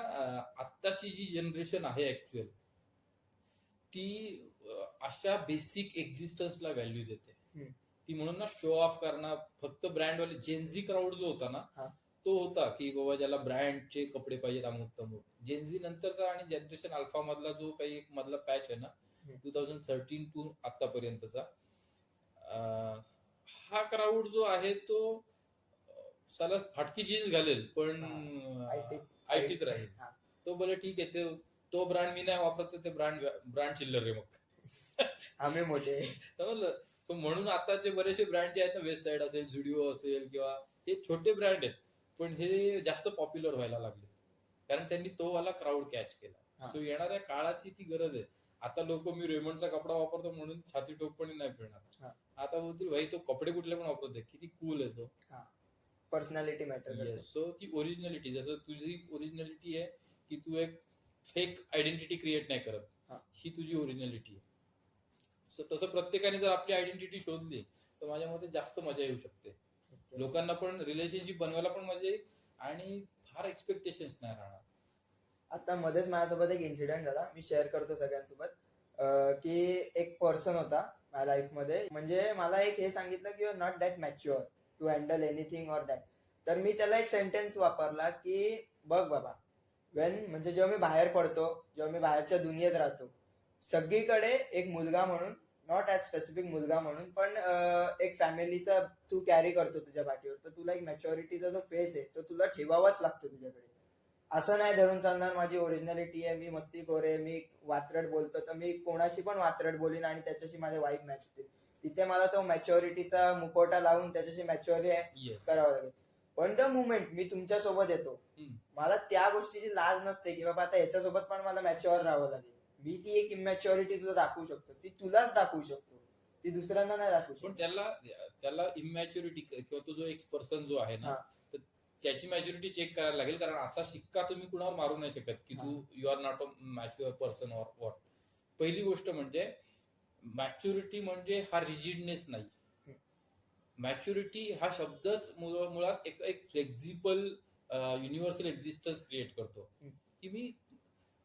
आत्ताची जी जनरेशन आहे ऍक्च्युअल, ती अशा बेसिक एक्झिस्टन्सला व्हॅल्यू देते. ती म्हणून ना शो ऑफ करणं, फक्त ब्रँडवाले जेनझी क्राऊड जो होता ना, तो होता की बाबा ज्याला ब्रँडचे कपडे पाहिजेत अमुक तमुक. जेनझी नंतरचा आणि जनरेशन अल्फा मधला जो काही एक मधला पॅच आहे ना, 2013 टू आतापर्यंतचा, हा क्राऊड जो आहे तो साला फाटकी जीन्स घालेल पण आयटीत राहील. तो बोले ठीक आहे, तो ब्रँड मी नाही वापरत, ते ब्रँड चिल्लर रे मग आम्ही मोठे समजलं. म्हणून आताचे बरेचसे ब्रँड जे आहेत ना, वेस्ट साईड असेल, झुडिओ असेल, किंवा हे छोटे ब्रँड आहेत पण हे जास्त पॉप्युलर व्हायला लागले कारण त्यांनी तो वाला क्राऊड कॅच केला. सो येणाऱ्या काळाची ती गरज आहे. आता लोक मी रेमंडचा कपडा वापरतो म्हणून छाती टोकपणे नाही फिरणार. आता बोलतील भाई तो कपडे कुठले पण वापरतो, किती कूल आहे तो. Personality matter. सो ती ओरिजिनॅलिटी, जसं तुझी ओरिजिनॅलिटी आहे की तू एक फेक आयडेंटिटी क्रिएट नाही करत, ही तुझी ओरिजिनॅलिटी आहे. तसं प्रत्येकाने जर आपली आयडेंटिटी शोधली तर माझ्या मते जास्त मजा येऊ शकते. लोकांना पण रिलेशनशिप बनवायला पण मजा येईल आणि फार एक्सपेक्टेशन्स नाही राहणार. आता मध्येच माझ्यासोबत एक इन्सिडेंट झाला, मी शेअर करतो सगळ्यांसोबत. की एक पर्सन होता माझ्या लाईफ मध्ये, म्हणजे मला एक हे सांगितलं की you are not that mature to handle anything or that. तर मी त्याला एक सेंटेन्स वापरला की बघ बाबा, म्हणजे जेव्हा मी बाहेर पडतो, जेव्हा मी बाहेरच्या दुनियेत राहतो, सगळीकडे एक मुलगा म्हणून, नॉट ॲज स्पेसिफिक मुलगा म्हणून, पण एक फॅमिलीचा तू कॅरी करतो तुझ्या पाठीवर, तर तुला एक मॅच्युरिटीचा जो फेस आहे तो तुला ठेवावाच लागतो तुझ्याकडे. असं नाही धरून चालणार माझी ओरिजिनॅलिटी आहे, मी मस्तीखोर आहे, मी वात्रट बोलतो, तर मी कोणाशी पण वात्रट बोलीन आणि त्याच्याशी माझे वाईफ मॅच होते. तिथे मला तो मॅच्युरिटीचा मुखवटा लावून त्याच्याशी मॅच्युअर करावं लागेल. पण द मुमेंट मी तुमच्या सोबत येतो, मला त्या गोष्टीची लाज नसते की बाबा आता याच्यासोबत पण मला मॅच्युअर राहावं लागेल. मी ती एक इमॅच्युरिटी तुला दाखवू शकतो, ती तुलाच दाखवू शकतो, ती दुसऱ्यांना नाही दाखवू पण शकतो. त्याला इमॅच्युरिटी किंवा तो जो एक पर्सन जो आहे ना, हा. तर त्याची मॅच्युरिटी चेक करायला लागेल. कारण असा शिक्का तुम्ही कुणावर मारू नाही शकत की तू you are not a mature person or what. पहिली गोष्ट म्हणजे मॅच्युरिटी म्हणजे हा रिजिडनेस नाही. मॅच्युरिटी हा शब्दच मुळात एक फ्लेक्झिबल युनिव्हर्सल एक्झिस्टन्स क्रिएट करतो. की मी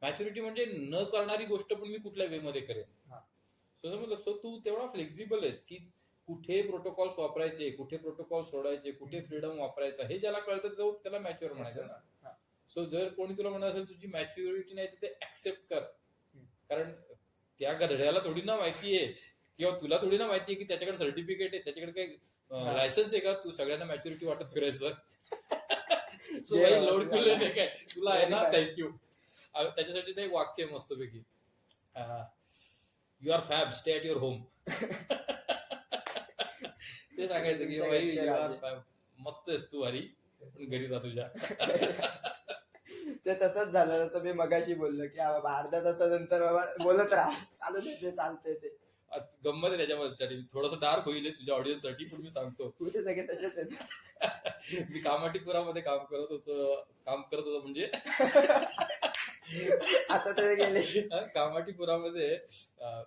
मॅच्युरिटी म्हणजे न करणारी गोष्ट पण मी कुठल्या वे मध्ये करेन. सो तू तेवढा फ्लेक्झिबल आहेस की कुठे प्रोटोकॉल्स वापरायचे, कुठे प्रोटोकॉल सोडायचे, कुठे फ्रीडम वापरायचा, हे ज्याला कळतं जाऊ त्याला मॅच्युअर म्हणायचं ना. सो जर कोणी तुला म्हणत असेल तुझी मॅच्युरिटी नाही तर ते ऍक्सेप्ट कर. कारण त्या गधड्याला थोडी ना माहितीये किंवा तुला थोडी ना माहितीये की त्याच्याकडे सर्टिफिकेट आहे, त्याच्याकडे काही लायसन्स आहे का तू सगळ्यांना मॅच्युरिटी वाटत फिरायचं. सो भाई लोड केलं नाही काय तुला आहे ना, थँक्यू. त्याच्यासाठी ते वाक्य मस्तपैकी, you are fab, stay at your home. ते सांगायचं की भाई यू आर फॅब, मस्त आहेस तू भारी, पण घरी जा तुझ्या. ते तसंच झालं जसं मी मगाशी बोललो की बाबा अर्ध्या तासानंतर बाबा बोलत राहा, चालू दे, चालतंय ते. गंमत आहे त्याच्यामध्ये, थोडस डार्क होईल तुझ्या ऑडियन्स साठी, पण मी सांगतो. कुठे सगळे तसेच आहेत. मी कामाटीपुरामध्ये काम करत होतो म्हणजे आता ते गेले. कामाटीपुरामध्ये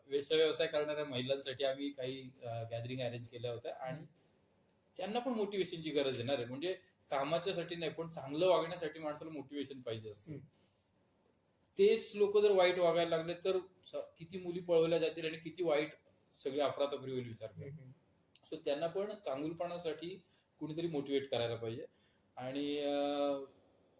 वेश्या व्यवसाय करणाऱ्या महिलांसाठी आम्ही काही गॅदरिंग अरेंज केल्या होत्या आणि त्यांना पण मोटिवेशनची गरज येणार आहे. म्हणजे कामाच्यासाठी नाही पण चांगलं वागण्यासाठी माणसाला मोटिवेशन पाहिजे असतं. तेच लोक जर वाईट वागायला लागले तर किती मुली पळवल्या जातील आणि किती वाईट सगळी अफरातफरी होईल विचार कर. सो त्यांना पण चांगुलपणासाठी कुणीतरी मोटिवेट करायला पाहिजे. आणि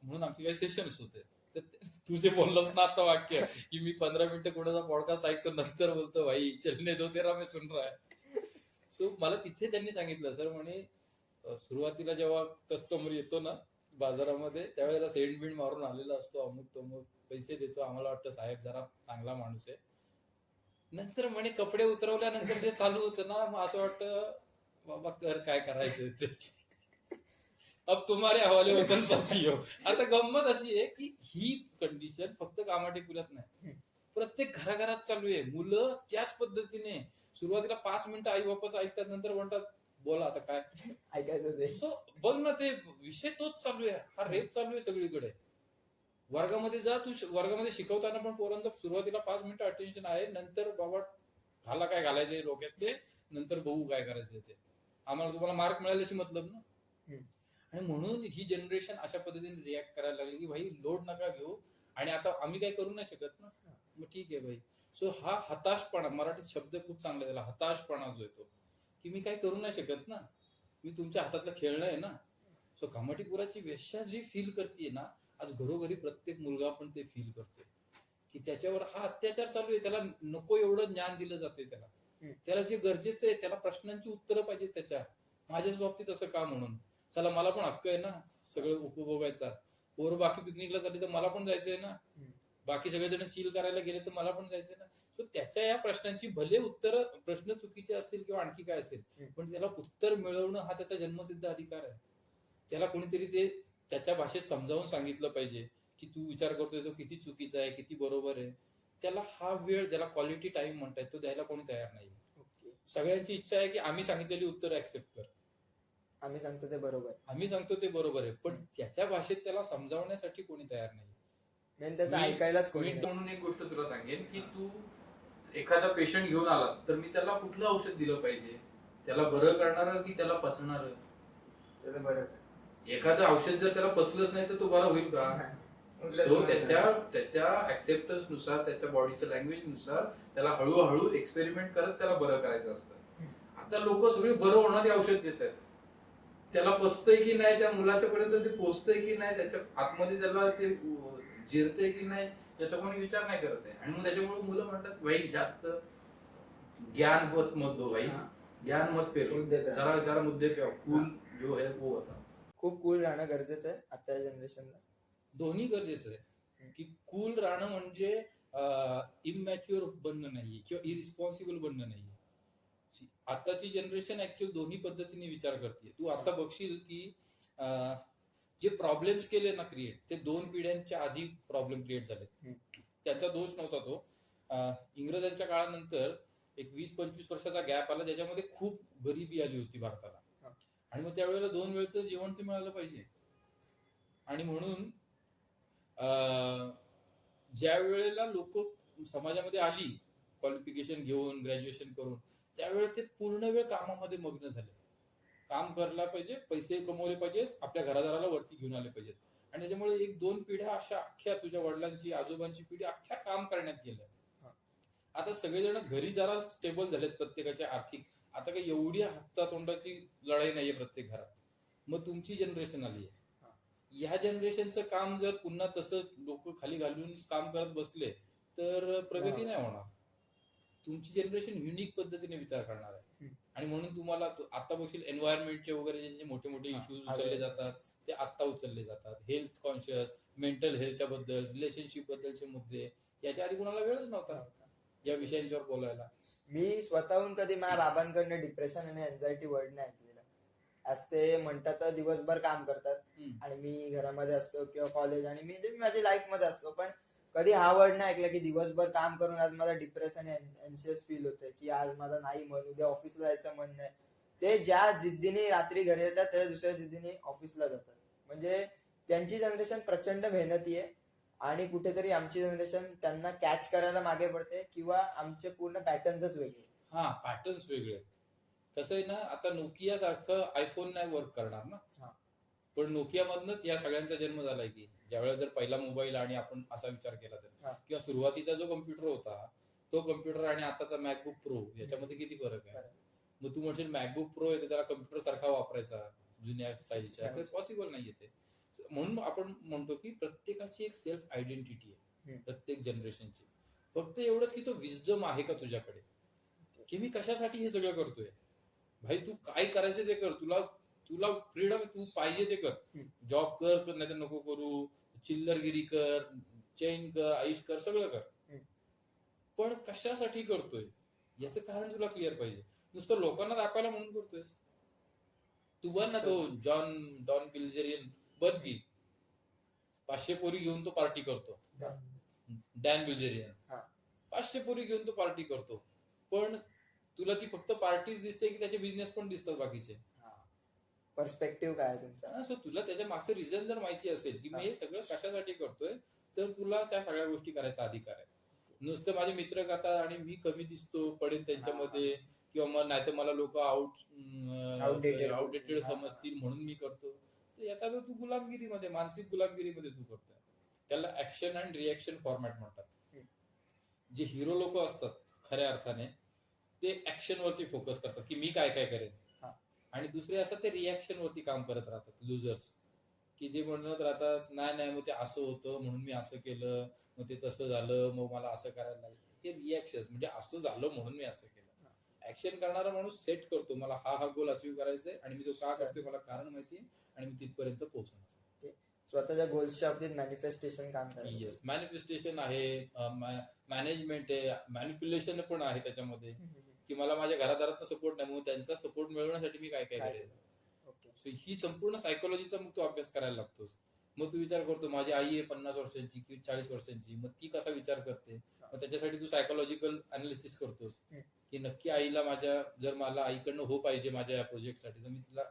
म्हणून आमचे काही सेशन्स होते. तर तू जे बोललास ना आता वाक्य की मी 15 मिनिटं कोणाचा पॉडकास्ट ऐकतो नंतर बोलतो भाई चलने दो तेरा मैं सुन रहा है. सो मला तिथे त्यांनी सांगितलं सर म्हणे सुरुवातीला जेव्हा कस्टमर येतो ना बाजारामध्ये त्यावेळेला सेंड बिंड मारून आलेला असतो, अमुक तमुक पैसे देतो, आम्हाला वाटतं साहेब जरा चांगला माणूस आहे. नंतर म्हणे कपडे उतरवल्यानंतर ते चालू होतं ना, मग असं वाटतं बाबा कर काय करायचं ते, अब तुम्हारे हवाले वतन साथियो. आता गंमत अशी आहे की ही कंडिशन फक्त कामाटीपुरात नाही, प्रत्येक घराघरात चालू आहे. मुलं त्याच पद्धतीने सुरुवातीला 5 मिनिटं आई बापाच ऐकतात, नंतर म्हणतात बोला आता काय ऐकायचं ते. सो बघ ना ते विषय तोच चालू आहे. हा रेप चालू आहे सगळीकडे. वर्गामध्ये जा तू, वर्गामध्ये शिकवताना पण पोरांचं सुरुवातीला 5 मिनिटं अटेन्शन आहे, नंतर बाबा घाला काय घालायचे डोक्यात ते, नंतर बघू काय करायचं ते, आम्हाला तुम्हाला मार्क मिळाल्याशी मतलब ना. आणि म्हणून ही जनरेशन अशा पद्धतीने रिॲक्ट करायला लागली की भाई लोड नका घेऊ आणि आता आम्ही काही करू नाही शकत ना, मग ठीक आहे भाई. सो हा हताशपणा, मराठीत शब्द खूप चांगला त्याला, हताशपणा जो येतो की मी काही करू नाही शकत ना, मी तुमच्या हातातलं खेळणं आहे ना. सो कामाटीपुराची वेश्या जी फील करते ना, आज घरोघरी प्रत्येक मुलगा पण ते फील करतोय की त्याच्यावर हा अत्याचार चालू आहे. त्याला नको एवढं ज्ञान दिलं जाते, त्याला जे गरजेचं आहे, त्याला प्रश्नांची उत्तरं पाहिजे त्याच्या. माझ्याच बाबतीत असं का म्हणून, चला मला पण हक्क आहे ना सगळं उपभोगायचा. पोरं बाकी पिकनिकला चालली तर मला पण जायचंय ना, बाकी सगळेजण चिल करायला गेले तर मला पण जायचंय ना. सो त्याच्या या प्रश्नांची भले उत्तर, प्रश्न चुकीचे असतील किंवा आणखी काय असेल, पण त्याला उत्तर मिळवणं हा त्याचा जन्मसिद्ध अधिकार आहे. त्याला कोणीतरी ते त्याच्या भाषेत समजावून सांगितलं पाहिजे की तू विचार करतोय तो किती चुकीचा आहे, किती बरोबर आहे. त्याला हा वेळ, ज्याला क्वालिटी टाइम म्हणताय, तो द्यायला कोणी तयार नाही. सगळ्यांची इच्छा आहे की आम्ही सांगितलेली उत्तर ऍक्सेप्ट कर, आम्ही सांगतो ते बरोबर, आम्ही सांगतो ते बरोबर आहे, पण त्याच्या भाषेत त्याला समजावण्यासाठी कोणी तयार नाही. त्याचं ऐकायलाच कोणी नाही. म्हणून एक गोष्ट तुला सांगेन की तू एखादा पेशंट घेऊन आलास तर मी त्याला कुठलं औषध दिलं पाहिजे, त्याला बरं करणार की त्याला पचणार? त्याचं बरं एखादं औषध जर त्याला पचलंच नाही तर तो बरा होईल का? सो त्याच्या ऍक्सेप्टन्स नुसार, त्याच्या बॉडीच्या लँग्वेज नुसार त्याला हळूहळू एक्सपेरिमेंट करत त्याला बरं करायचं असतं. आता लोक सगळे बरं होणारी औषध देत आहेत. त्याला पचतंय की नाही, त्या मुलाच्या पर्यंत ते पोचतंय की नाही, त्याच्या आतमध्ये त्याला ते जिरतंय की नाही याचा कोणी विचार नाही करत आहे. आणि मग त्याच्यामुळे मुलं म्हणतात भाई जास्त ज्ञान मत दो भाई, ज्ञान मत पेलो, जरा जरा मुद्दे पे कूल जो है वो होता. खूप कूल राहणं गरजेचं आहे आताच्या जनरेशनला. दोन्ही गरजेचं आहे की कूल राहणं म्हणजे इमॅच्युअर बनणं नाहीये किंवा इरिस्पॉन्सिबल बनणं नाहीये. आताची जनरेशन ऍक्च्युअली दोन्ही पद्धतीने विचार करते. तू आता बघशील की जे प्रॉब्लेम्स केले ना क्रिएट, ते 2 पिढ्यांच्या आधी प्रॉब्लेम क्रिएट झाले. त्याचा दोष नव्हता तो. इंग्रजांच्या काळानंतर एक 20-25 वर्षाचा गॅप आला ज्याच्यामध्ये खूप गरिबी आली होती भारताला. आणि मग त्यावेळेला 2 वेळचं जेवण ते मिळालं पाहिजे. आणि म्हणून ज्या वेळेला लोक समाजामध्ये आली क्वालिफिकेशन घेऊन, ग्रॅज्युएशन करून, त्यावेळेस ते पूर्ण वेळ कामामध्ये मग्न झाले. काम करायला पाहिजे, पैसे कमवले पाहिजेत, आपल्या घरादाराला वरती घेऊन आले पाहिजेत. आणि त्याच्यामुळे 1-2 पिढ्या अशा अख्ख्या तुझ्या वडिलांची, आजोबांची पिढी अख्ख्या काम करण्यात गेल्या. आता सगळेजण घरी जरा स्टेबल झालेत प्रत्येकाच्या आर्थिक. आता काही एवढी हातातोंडाची लढाई नाहीये प्रत्येक घरात. मग तुमची जनरेशन आली आहे. या जनरेशनचं काम जर पुन्हा तसं लोक खाली घालून काम करत बसले तर प्रगती नाही होणार. तुमची जनरेशन युनिक पद्धतीने विचार करणार आहे. आणि म्हणून तुम्हाला आता बघशील एन्व्हायरमेंटचे वगैरे जे मोठे मोठे इश्यूज उचलले जातात ते आता उचलले जातात. हेल्थ कॉन्शियस, मेंटल हेल्थच्या बद्दल, रिलेशनशिप बद्दलचे मुद्दे, याच्या आधी कुणाला वेळच नव्हता या विषयांच्यावर बोलायला. मी स्वतःहून कधी माझ्या बाबांकडनं डिप्रेशन आणि एन्झायटी वर्ड नाही ऐकलेला. आज ते म्हणतात दिवसभर काम करतात आणि मी घरामध्ये असतो किंवा कॉलेज आणि मी माझ्या लाईफ मध्ये असतो, पण कधी हा वर्ड नाही ऐकला की दिवसभर काम करून आज मला डिप्रेशन एन्शियस फील होतंय, की आज माझा नाही मन, उद्या ऑफिसला जायचं मन नाही. ते ज्या जिद्दीने रात्री घरी येतात त्या दुसऱ्या जिद्दीने ऑफिसला जातात. म्हणजे त्यांची जनरेशन प्रचंड मेहनती आहे आणि कुठेतरी आमची जनरेशन त्यांना कॅच करायला मागे पडते किंवा आमचे पूर्ण पॅटर्नच वेगळे. हा, पॅटर्न्स वेगळे. कसं आहे ना, आता नोकिया सारखं आयफोन नाही वर्क करणार ना. पण नोकिया मधनच या सगळ्यांचा जन्म झालाय की ज्यावेळेला जर पहिला मोबाईल आणि आपण असा विचार केला तर, किंवा सुरुवातीचा जो कम्प्युटर होता तो कम्प्युटर आणि आताचा मॅकबुक प्रो याच्यामध्ये किती फरक आहे. मग तू म्हणशील मॅकबुक प्रो आहे त्याला कम्प्युटर सारखा वापरायचा जुन्या स्टाईलच्या, तर पॉसिबल नाहीये ते. म्हणून आपण म्हणतो की प्रत्येकाची एक सेल्फ आयडेंटिटी आहे प्रत्येक जनरेशनची. फक्त एवढंच की तो विजडम आहे का तुझ्याकडे, की मी कशासाठी हे सगळं करतोय. भाई तू काय करायचं ते कर, तुला फ्रीडम तू पाहिजे ते कर. जॉब कर नाही तर नको करू, चिल्लरगिरी कर, चेन कर, आयुष कर, सगळं कर. पण कशासाठी करतोय याचं कारण तुला क्लिअर पाहिजे. नुसतं लोकांना दाखवायला म्हणून करतोयस. तू बन ना तो डॉन बिल्जेरियन बन की 500 पोरी घेऊन तो पार्टी करतो. डॅन बिल्जेरियन 500 पोरी घेऊन तो पार्टी करतो, पण तुला ती फक्त पार्टीज दिसते की त्याचे बिझनेस पण दिसतात बाकीचे. पर्स्पेक्टिव्ह काय आहे तुमचा. सो तुला त्याच्या मागचं रिझन जर माहिती असेल की मी हे सगळं कशासाठी करतोय, तर तुला त्या सगळ्या गोष्टी करायचा अधिकार आहे. नुसतं माझे मित्र करतात आणि मी कमी दिसतो पडेल त्यांच्यामध्ये, किंवा मग नाहीतर मला लोक आउटडेटेड समजतील म्हणून मी करतो, तर याचा तू गुलामगिरीमध्ये, मानसिक गुलामगिरीमध्ये तू करतोय. त्याला ऍक्शन अँड रिएक्शन फॉर्मॅट म्हणतात. जे हिरो लोक असतात खऱ्या अर्थाने ते ऍक्शन वरती फोकस करतात की मी काय काय करेन, आणि दुसरे असतात ते रिॲक्शन वरती काम करत राहतात, लुजर्स, की जे म्हणत राहतात नाही मग ते असं होतं म्हणून मी असं केलं, मग ते तसं झालं मग मला असं करायला लागलं. हे रिॲक्शन म्हणजे असं झालं म्हणून मी असं केलं. ऍक्शन करणारा माणूस सेट करतो मला हा गोल अचीव्ह करायचा आहे आणि मी तो का करतोय मला कारण माहितीये आणि मी तिथपर्यंत पोहोचणार. स्वतःच्या गोल्सच्या बाबतीत मॅनिफेस्टेशन काम करायचं. मॅनिफेस्टेशन आहे, मॅनेजमेंट आहे, मॅनिप्युलेशन पण आहे त्याच्यामध्ये, की मला माझ्या घरादारात सपोर्ट नाही म्हणून त्यांचा सपोर्ट मिळवण्यासाठी मी काय काय करेन. सो ही संपूर्ण सायकोलॉजीचा मग तू अभ्यास करायला लागतोस. मग तू विचार करतो माझी आई आहे 50 वर्षांची किंवा 40 वर्षांची, मग ती कसा विचार करते, मग त्याच्यासाठी तू सायकोलॉजिकल अनालिसिस करतोस की नक्की आईला माझ्या, जर मला आईकडनं हो पाहिजे माझ्या या प्रोजेक्टसाठी तर मी तिला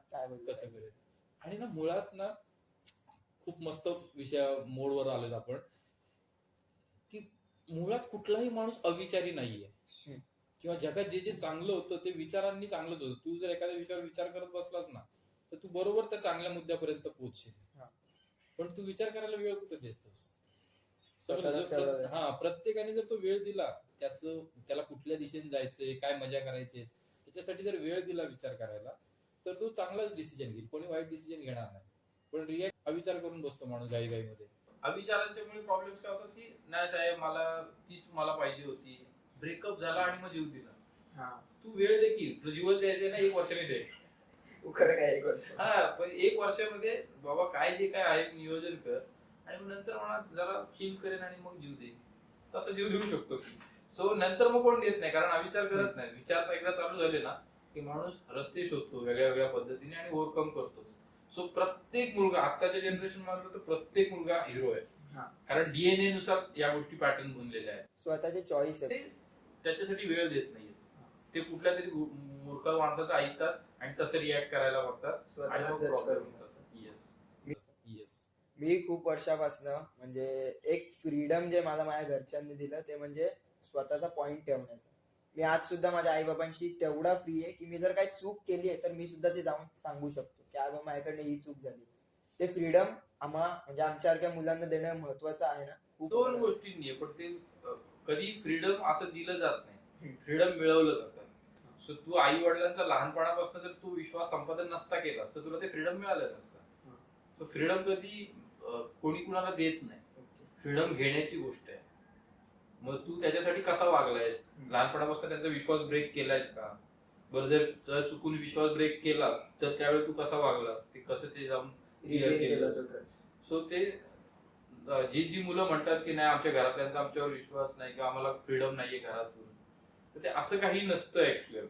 कसं करेन. आणि ना मुळात ना खूप मस्त विषय मोडवर आलोय आपण, की मुळात कुठलाही माणूस अविचारी नाहीये. किंवा जगात जे जे चांगलं होतं ते विचारांनी चांगलंच होतं. तू जर एखाद्या विषयावर विचार करत बसलास ना तर तू बरोबर त्या चांगल्या मुद्द्यापर्यंत पोहोचशील. हा. पण तू विचार करायला वेळ कुठे देतोस? स्वतःलाच तेवढा वेळ. हा, प्रत्येकाने जर तो वेळ दिला त्याला कुठल्या दिशेने जायचंय, काय मजा करायची, त्याच्यासाठी जर वेळ दिला विचार करायला तर तो चांगलाच डिसिजन घेईल. कोणी वाईट डिसिजन घेणार नाही. पण रिॲक्ट अविचार करून बसतो माणूस घाईघाईमध्ये. अविचारांच्यामुळे प्रॉब्लेम्स काय होतात की नाही साहेब तीच मला पाहिजे होती, ब्रेकअप झाला आणि मग जीव दिला. तू वेळ दे की, तुला जीवन द्यायचे ना 1 वर्षाने दे. उखड काय 1 वर्ष. हा, पण 1 वर्षामध्ये बाबा काय जे काय आहे नियोजन कर आणि मग नंतर म्हणा जरा चिल करेन आणि मग जीव दे. तसं जीव देऊ शकतो. सो नंतर मग कोण देत नाही, कारण अविचार करत नाही. विचार एकदा चालू झाले ना की माणूस रस्ते शोधतो वेगळ्या वेगळ्या पद्धतीने आणि ओव्हरकम करतो. सो प्रत्येक मुलगा आत्ताच्या जनरेशन मध्ये तर प्रत्येक मुलगा हिरो आहे. कारण डीएनए नुसार या गोष्टी पॅटर्न बनलेल्या आहेत. स्वतःची चॉईस आहे. ते त्याच्यासाठी वेळ देत नाहीये. ते कुठल्या तरी मूर्ख माणसाचं ऐकतात आणि तसं रिॲक्ट करायला बघतात आणि मग प्रॉब्लेम होतात. येस. मी खूप वर्षापासून म्हणजे एक फ्रीडम जे मला माझ्या घरच्यांनी दिलं ते म्हणजे स्वतःचा पॉइंट ठेवण्याचा. मी आज सुद्धा माझ्या आई बाबांशी तेवढा फ्री आहे की मी जर काही चूक केली आहे तर मी सुद्धा ते जाऊन सांगू शकतो की आई बाबा माझ्याकडनं ही चूक झाली. ते फ्रीडम म्हणजे आमच्यासारख्या मुलांना देणं महत्वाचं आहे ना. खूप 2 गोष्टींनी पण ते कधी फ्रीडम असं दिलं जात नाही, फ्रीडम मिळवलं जातं. सो तू आई वडिलांचा लहानपणापासून जर तू विश्वास संपादन नसता केलास तर तुला ते फ्रीडम मिळालं नसतं. सो फ्रीडम कधी कोणी कुणाला देत नाही. फ्रीडम घेण्याची गोष्ट आहे. मग तू त्याच्यासाठी कसा वागलायस, लहानपणापासून त्यांचा विश्वास ब्रेक केलायस का? बरं, जर चुकून विश्वास ब्रेक केलास तर त्यावेळी तू कसा वागलास, ते कसं ते जाऊन क्लिअर केलंस. सो ते जी मुलं म्हणतात की नाही आमच्या घरातल्यांचा आमच्यावर विश्वास नाही किंवा आम्हाला फ्रीडम नाहीये घरातून, तर ते असं काही नसतं. ऍक्च्युअल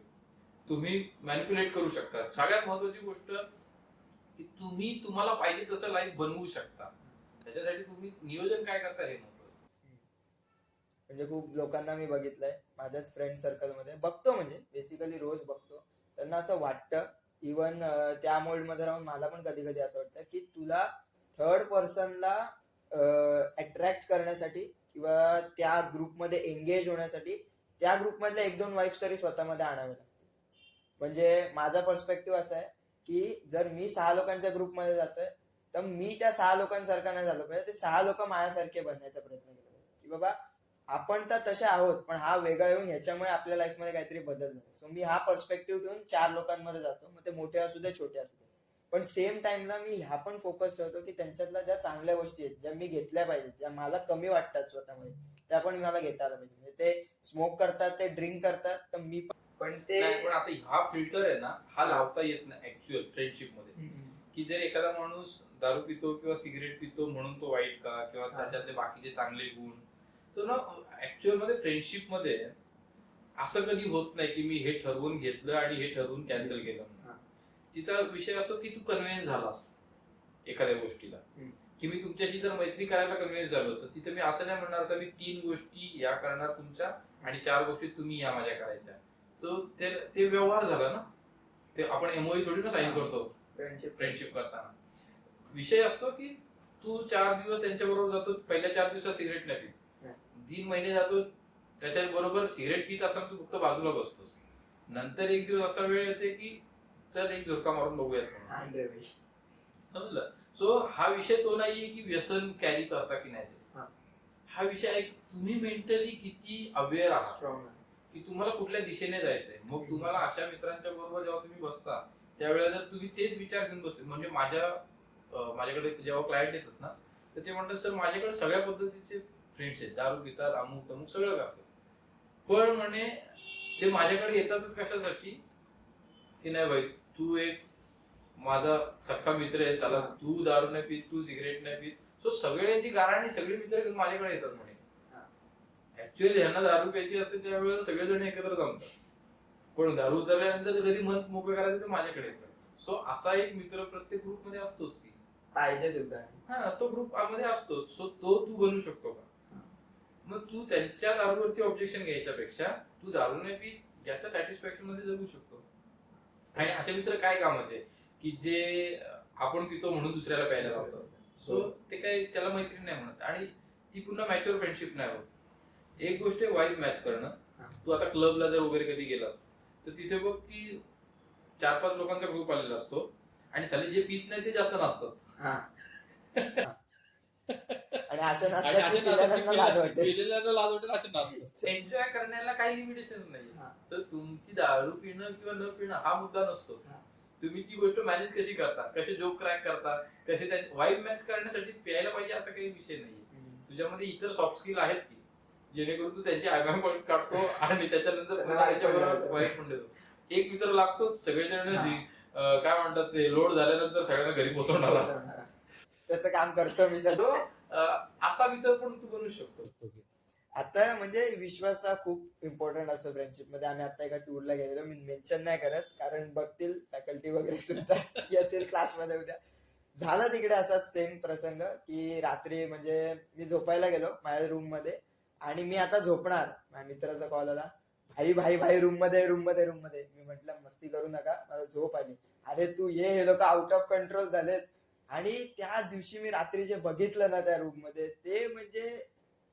तुम्ही मॅनिप्युलेट करू शकता. सगळ्यात महत्वाची गोष्ट की तुम्ही तुम्हाला पाहिजे तसं लाईफ बनवू शकता. त्याच्यासाठी तुम्ही नियोजन काय करता हे महत्वाचं. म्हणजे खूप लोकांना मी बघितलंय माझ्याच फ्रेंड सर्कल मध्ये बघतो, म्हणजे बेसिकली रोज बघतो. त्यांना असं वाटतं इवन त्या मोड मध्ये राहून मला पण कधी कधी असं वाटतं की तुला थर्ड पर्सनला अट्रॅक्ट करण्यासाठी किंवा त्या ग्रुपमध्ये एंगेज होण्यासाठी त्या ग्रुप मधल्या 1-2 वाईब्स तरी स्वतःमध्ये आणावे लागते. म्हणजे माझा पर्स्पेक्टिव्ह असा आहे की जर मी 6 लोकांच्या ग्रुपमध्ये जातोय तर मी त्या 6 लोकांसारखा नाही झालो पाहिजे. ते 6 लोक माझ्यासारखे बनण्याचा प्रयत्न केला पाहिजे की बाबा आपण तर तसे आहोत पण हा वेगळा येऊन ह्याच्यामुळे आपल्या लाईफ मध्ये काहीतरी बदल झाला. सो मी हा पर्स्पेक्टिव्ह ठेवून 4 लोकांमध्ये जातो, मग ते मोठे असू दे छोटे असू दे. पण सेम टाइमला मी ह्या पण फोकस ठेवतो की त्यांच्यातल्या ज्या चांगल्या गोष्टी आहेत ज्या मी घेतल्या पाहिजेत, ज्या मला कमी वाटतात स्वतःमध्ये, त्या पण मला घेता आल्या पाहिजे. म्हणजे ते स्मोक करतात, ते ड्रिंक करतात, तर मी पण ते पण आता हा फिल्टर आहे ना, हा लावता येत नाही ऍक्च्युअल फ्रेंडशिप मध्ये. की जर एखादा माणूस दारू पितो किंवा सिगरेट पितो म्हणून तो वाईट का, किंवा त्याच्यातले बाकीचे चांगले गुण, तर ना ऍक्च्युअल मध्ये फ्रेंडशिप मध्ये असं कधी होत नाही की मी हे ठरवून घेतलं आणि हे ठरवून कॅन्सल केलं. तिथं विषय असतो की तू कन्व्हिन्स झालास एखाद्या गोष्टीला, की मी तुमच्याशी जर मैत्री करायला कन्व्हिन्स झालो तर तिथे मी असं नाही म्हणणार तर मी 3 गोष्टी या करणार तुमच्या आणि 4 गोष्टी तुम्ही या माझ्या करायच्या. सो ते व्यवहार झाला ना. ते आपण एमओई थोडी ना साईन करतो फ्रेंडशिप करताना. विषय असतो की तू 4 दिवस त्यांच्या बरोबर जातो, पहिल्या 4 दिवसात सिगरेट नाही पित, 3 महिने जातो त्याच्या बरोबर सिगरेट पित असताना तू फक्त बाजूला बसतोस. नंतर एक दिवस असा वेळ येते की चल एक झुरका मारून बघूयात. समजलं. सो हा विषय तो नाहीये की व्यसन कॅरी करता की नाही ते. हा विषय आहे की तुम्ही मेंटली किती अवेअर आहात की तुम्हाला कुठल्या दिशेने जायचंय. मग तुम्हाला अशा मित्रांच्या बरोबर जेव्हा तुम्ही बसता त्यावेळेला जर तुम्ही तेच विचार घेऊन बसले, म्हणजे माझ्याकडे जेव्हा क्लायंट येतात ना तर ते म्हणतात सर माझ्याकडे सगळ्या पद्धतीचे फ्रेंड्स आहेत, दारू पितात, अमुक तमुक सगळं करतात, पण म्हणे ते माझ्याकडे येतातच कशासाठी की नाही भाई तू एक माझा सख्खा मित्र आहे, साला तू दारू नाही पित, तू सिगरेट नाही पित. सो सगळ्यांची गाराणी सगळे मित्र घेऊन माझ्याकडे येतात म्हणे. ऍक्च्युअली ह्यांना दारू प्यायची असते त्यावेळेला सगळेजण एकत्र जमतात, पण दारू उतरल्यानंतर कधी मन मोकळं करायचं तर माझ्याकडे येतात. सो असा एक मित्र प्रत्येक ग्रुप मध्ये असतोच की पाहिजे सुद्धा. हा, तो ग्रुप मध्ये असतोच. सो तो तू बनू शकतो का? मग तू त्यांच्या दारूवरती ऑब्जेक्शन घ्यायच्या पेक्षा तू दारू नाही पी याच्या सॅटिस्फॅक्शन मध्ये जगू शकतो. आणि असे मित्र काय कामाचे की जे आपण पितो म्हणून दुसऱ्याला प्यायला लावतो. सो ते काही त्याला मैत्रीण नाही म्हणत आणि ती पुन्हा मॅच्युअर फ्रेंडशिप नाही होत. एक गोष्ट आहे वाईब मॅच करणं तू आता क्लबला जर वगैरे कधी गेलास तर तिथे बघ की 4-5 लोकांचा ग्रुप आलेला असतो आणि साले जे पित नाही ते जास्त नसतात. आणि असं आणि नसतं की असे नसतात की पिलेल्यांना लाज वाटेल. पिलेल्यांना लाज वाटेल असे नसतं. एन्जॉय करण्याला काही लिमिटेशन नाही. तर तुमची दारू पिणं किंवा न पिणं हा मुद्दा नसतो. तुम्ही ती गोष्ट मॅनेज कशी करता, कसे जोक क्रॅक करता, कसे त्यांची वाईब मॅच करण्यासाठी प्यायला पाहिजे असा काही विषय नाहीये. तुझ्यामध्ये इतर सॉफ्ट स्किल आहेत की जेणेकरून तू त्यांची आयबॅम पॉईंट काढतो आणि त्याच्यानंतर पुन्हा त्याच्याबरोबर वाईब पण देतो. एक मित्र लागतोच सगळेजण काय म्हणतात ते लोड झाल्यानंतर सगळ्यांना घरी पोहोचवणारा. त्याचं काम करतो मी तर. असा मित्र पण तू बनवू शकतो. आता म्हणजे विश्वास हा खूप इम्पॉर्टंट असतो फ्रेंडशिप मध्ये. आम्ही आता एका टूरला गेलेलो, मी मेन्शन नाही करत कारण बघतील फॅकल्टी वगैरे सुद्धा येतील क्लासमध्ये उद्या. झाला तिकडे असाच सेम प्रसंग की रात्री म्हणजे मी झोपायला गेलो माझ्या रूम मध्ये आणि मी आता झोपणार, माझ्या मित्राचा कॉल आला, भाई भाई भाई रूम मध्ये रूम मध्ये रूम मध्ये. मी म्हंटल मस्ती करू नका, मला झोप आली. अरे तू हे लोक आउट ऑफ कंट्रोल झालेत. आणि त्या दिवशी मी रात्री जे बघितलं ना त्या रूम मध्ये, ते म्हणजे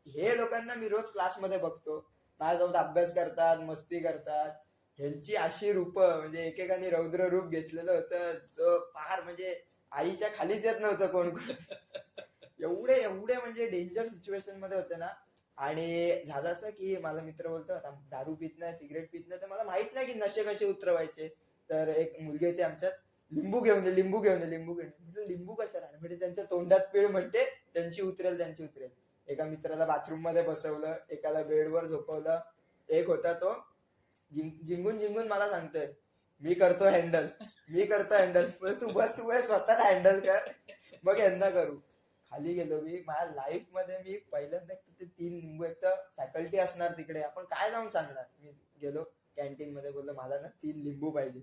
हे लोकांना मी रोज क्लासमध्ये बघतो, माझ्यासोबत अभ्यास करतात, मस्ती करतात. ह्यांची अशी रूप म्हणजे एकेकाने रौद्र रूप घेतलेलं होतं जो फार म्हणजे आईच्या खालीच येत नव्हतं कोण कोण. एवढे एवढे म्हणजे डेंजर सिच्युएशन मध्ये होते ना. आणि झालं असं की माझा मित्र बोलतो आता दारू पित नाही, सिगरेट पित नाही, तर मला माहित नाही की नशे कसे उतरवायचे. तर एक मुलगी होती आमच्यात, लिंबू घेऊन ये लिंबू घेऊन ये लिंबू घेऊन ये. म्हटलं लिंबू कशाला, म्हणजे त्यांच्या तोंडात पीळ म्हणते, त्यांची उतरेल त्यांची उतरेल. एका मित्राला बाथरूम मध्ये बसवलं, एकाला बेडवर झोपवलं. एक होता तो जिंगून जिंगून मला सांगतोय मी करतो हँडल, मी करतो हँडल. तू बस स्वतःला हँडल कर, मग यांना करू. खाली गेलो मी, माझ्या लाईफ मध्ये मी पहिल्यांदा ते 3 लिंबू, एक तर फॅकल्टी असणार तिकडे, आपण काय जाऊन सांगणार. मी गेलो कॅन्टीन मध्ये, बोललो मला ना 3 लिंबू पाहिजे.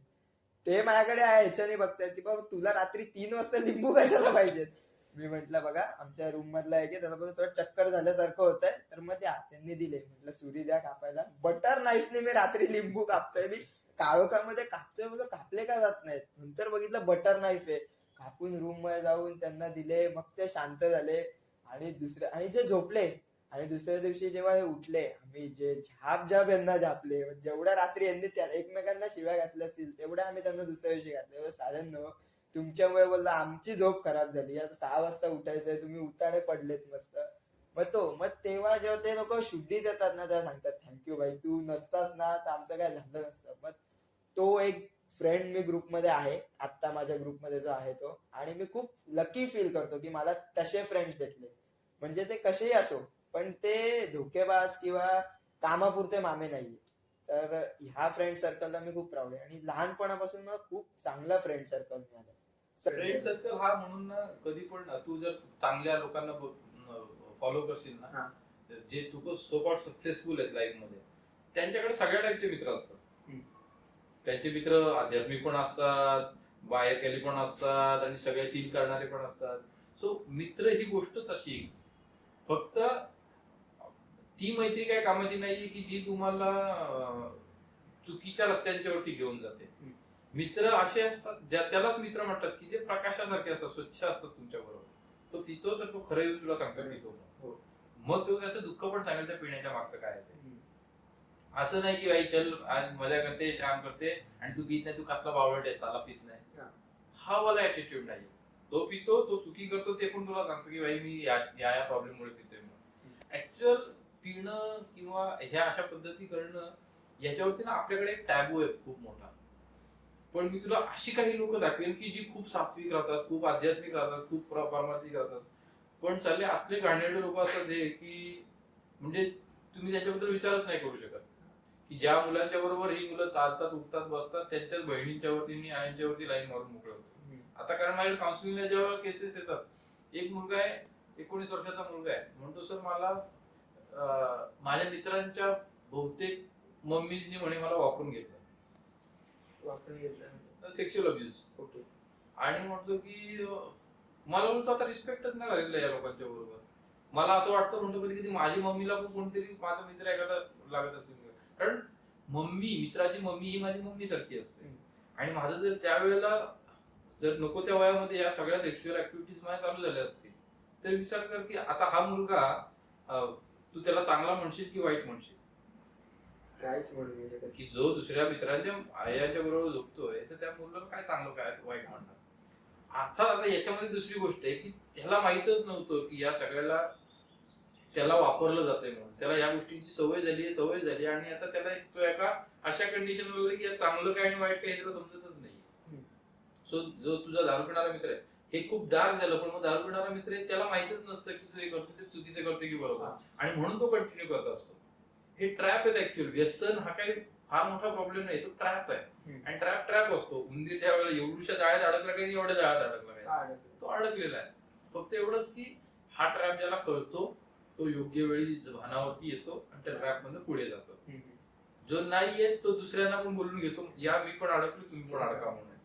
ते माझ्याकडे आहे ह्याच्याने बघतायत की बाबा तुला रात्री 3 वाजता लिंबू कशाला पाहिजेत. मी म्हंटल बघा आमच्या रूम मधला आहे की त्याला बोलतो थोडं चक्कर झाल्यासारखं होतंय तर मग द्या. त्यांनी दिले. म्हटलं सुरी द्या कापायला. बटर नाईफने मी रात्री लिंबू कापतोय. मी काळोखामध्ये कापतोय, बोलतो कापले का जात नाहीत. नंतर बघितलं बटर नाईफ आहे. कापून रूम मध्ये जाऊन त्यांना दिले, मग ते शांत झाले. आणि जे झोपले. आणि दुसऱ्या दिवशी जेव्हा हे उठले, आम्ही जे झाप यांना झापले, जेवढ्या रात्री यांनी एकमेकांना शिव्या घातल्या असतील तेवढ्या आम्ही त्यांना दुसऱ्या दिवशी घातल्या. साऱ्यांना तुमच्यामुळे बोललं आमची झोप खराब झाली, आता 6 वाजता उठायचंय, तुम्ही उताणे पडलेत मस्त. मग तेव्हा जेव्हा ते लोक शुद्धी देतात ना, तेव्हा सांगतात थँक्यू भाई, तू नसतास ना तर आमचं काय झालं नसतं. मग तो एक फ्रेंड मी ग्रुपमध्ये आहे आता, माझ्या ग्रुपमध्ये जो आहे तो. आणि मी खूप लकी फील करतो की मला तसे फ्रेंड्स भेटले. म्हणजे ते कसेही असो, पण ते धोकेबाज किंवा कामापुरते मामे नाहीये. तर ह्या फ्रेंड सर्कलला मी खूप प्राऊड आहे. आणि लहानपणापासून मला खूप चांगला फ्रेंड सर्कल मिळाला. फ्रेंड सर्कल हा म्हणून ना कधी पण तू जर चांगल्या लोकांना फॉलो करशील ना, जे सो सक्सेसफुल आहेत लाईफ मध्ये, त्यांच्याकडे सगळ्या टाईपचे मित्र असतात. त्यांचे मित्र आध्यात्मिक पण असतात, बाहेर गेले पण असतात आणि सगळे चिल करणारे पण असतात. सो मित्र ही गोष्टच अशी, फक्त ती मैत्री काय कामाची नाहीये की जी तुम्हाला चुकीच्या रस्त्यांच्यावरती घेऊन जाते. मित्र असे असतात त्यालाच मित्र म्हणतात की जे प्रकाशासारखे असतात, स्वच्छ असतात तुमच्या बरोबर. तो पितो तर तो खरं येऊन तुला सांगतो पितो, मग तो त्याचं दुःख पण सांगेल त्या पिण्याच्या मागचं काय आहे. असं नाही की भाई चल आज मजा करते, काम करते आणि तू पित नाही, तू कसला बावळट आहे, साला पित नाही, हा वाला ऍटिट्यूड नाही. तो पितो, तो चुकी करतो, ते पण तुला सांगतो की भाई मी या प्रॉब्लेम मुळे पितोय. ऍक्च्युअल पिणं किंवा ह्या अशा पद्धती करणं याच्यावरती ना आपल्याकडे एक टॅबू आहे खूप मोठा. पण मी तुला अशी काही लोक दाखवेल की जी खूप सात्विक राहतात, खूप आध्यात्मिक राहतात, खूप पारमार्थिक राहतात, पण चालले असले घाणेरडे लोक असतात हे की म्हणजे तुम्ही त्याच्याबद्दल विचारच नाही करू शकत. की ज्या मुलांच्या बरोबर ही मुलं चालतात, उठतात, बसतात, त्यांच्याच बहिणींच्या वरती मी आयांच्या वरती लाईन मारून मोकळे होतो. आता कारण माझ्या काउन्सिलिंगला जेव्हा केसेस येतात, एक मुलगा आहे 19 वर्षाचा मुलगा आहे, म्हणतो सर मला माझ्या मित्रांच्या बहुतेक मम्मीजनी म्हणे मला वापरून घेतलं सेक्शुअल अब्युज. ओके. आणि म्हणतो की मला बोलतो आता रिस्पेक्टच नाही राहिलेला या लोकांच्या बरोबर. मला असं वाटतं म्हणतो कधी कधी माझी मम्मीला पण कोणतरी माझा मित्र एखादा लागत असेल, कारण मित्राची मम्मी ही माझी मम्मी सारखी असते. आणि माझं जर त्यावेळेला जर नको त्या वयामध्ये या सगळ्या सेक्शुअल ऍक्टिव्हिटीज माझ्या चालू झाल्या असतील, तर विचार कर की आता हा मुलगा तू त्याला चांगला म्हणशील की वाईट म्हणशील. काहीच म्हणू नाही शकत. की जो दुसऱ्या मित्रांच्या आयांच्या बरोबर झोपतोय तर त्या मुलाला काय चांगलं काय वाईट म्हणणार. अर्थात आता याच्यामध्ये दुसरी गोष्ट आहे की त्याला माहितच नव्हतं की या सगळ्याला त्याला वापरलं जातंय म्हणून. त्याला या गोष्टींची सवय झाली आणि आता त्याला तो एका अशा कंडिशन वगैरे की चांगलं काय आणि वाईट काय त्याला समजतच नाही. सो जो तुझा दारू पिणारा मित्र आहे हे खूप डार्क झालं, पण मग दारू पिणारा मित्र आहे त्याला माहितच नसतं की तू हे करतो ते चुकीचं करतो की बरोबर, आणि म्हणून तो कंटिन्यू करत असतो. हे ट्रॅप आहेत ऍक्च्युअली. व्यसन हा काही फार मोठा प्रॉब्लेम नाही, तो ट्रॅप आहे. आणि ट्रॅप असतो. उंदीर ज्या वेळेला एवढ्या जाळ्यात अडकला काही एवढ्या जाळ्यात अडकला काही, तो अडकलेला आहे. फक्त एवढंच की हा ट्रॅप ज्याला कळतो तो योग्य वेळी भानावरती येतो आणि त्या ट्रॅप मधून पुढे जातो. जो नाही येत तो दुसऱ्यांना पण बोलून घेतो, या मी पण अडकलो तुम्ही पण अडका म्हणून.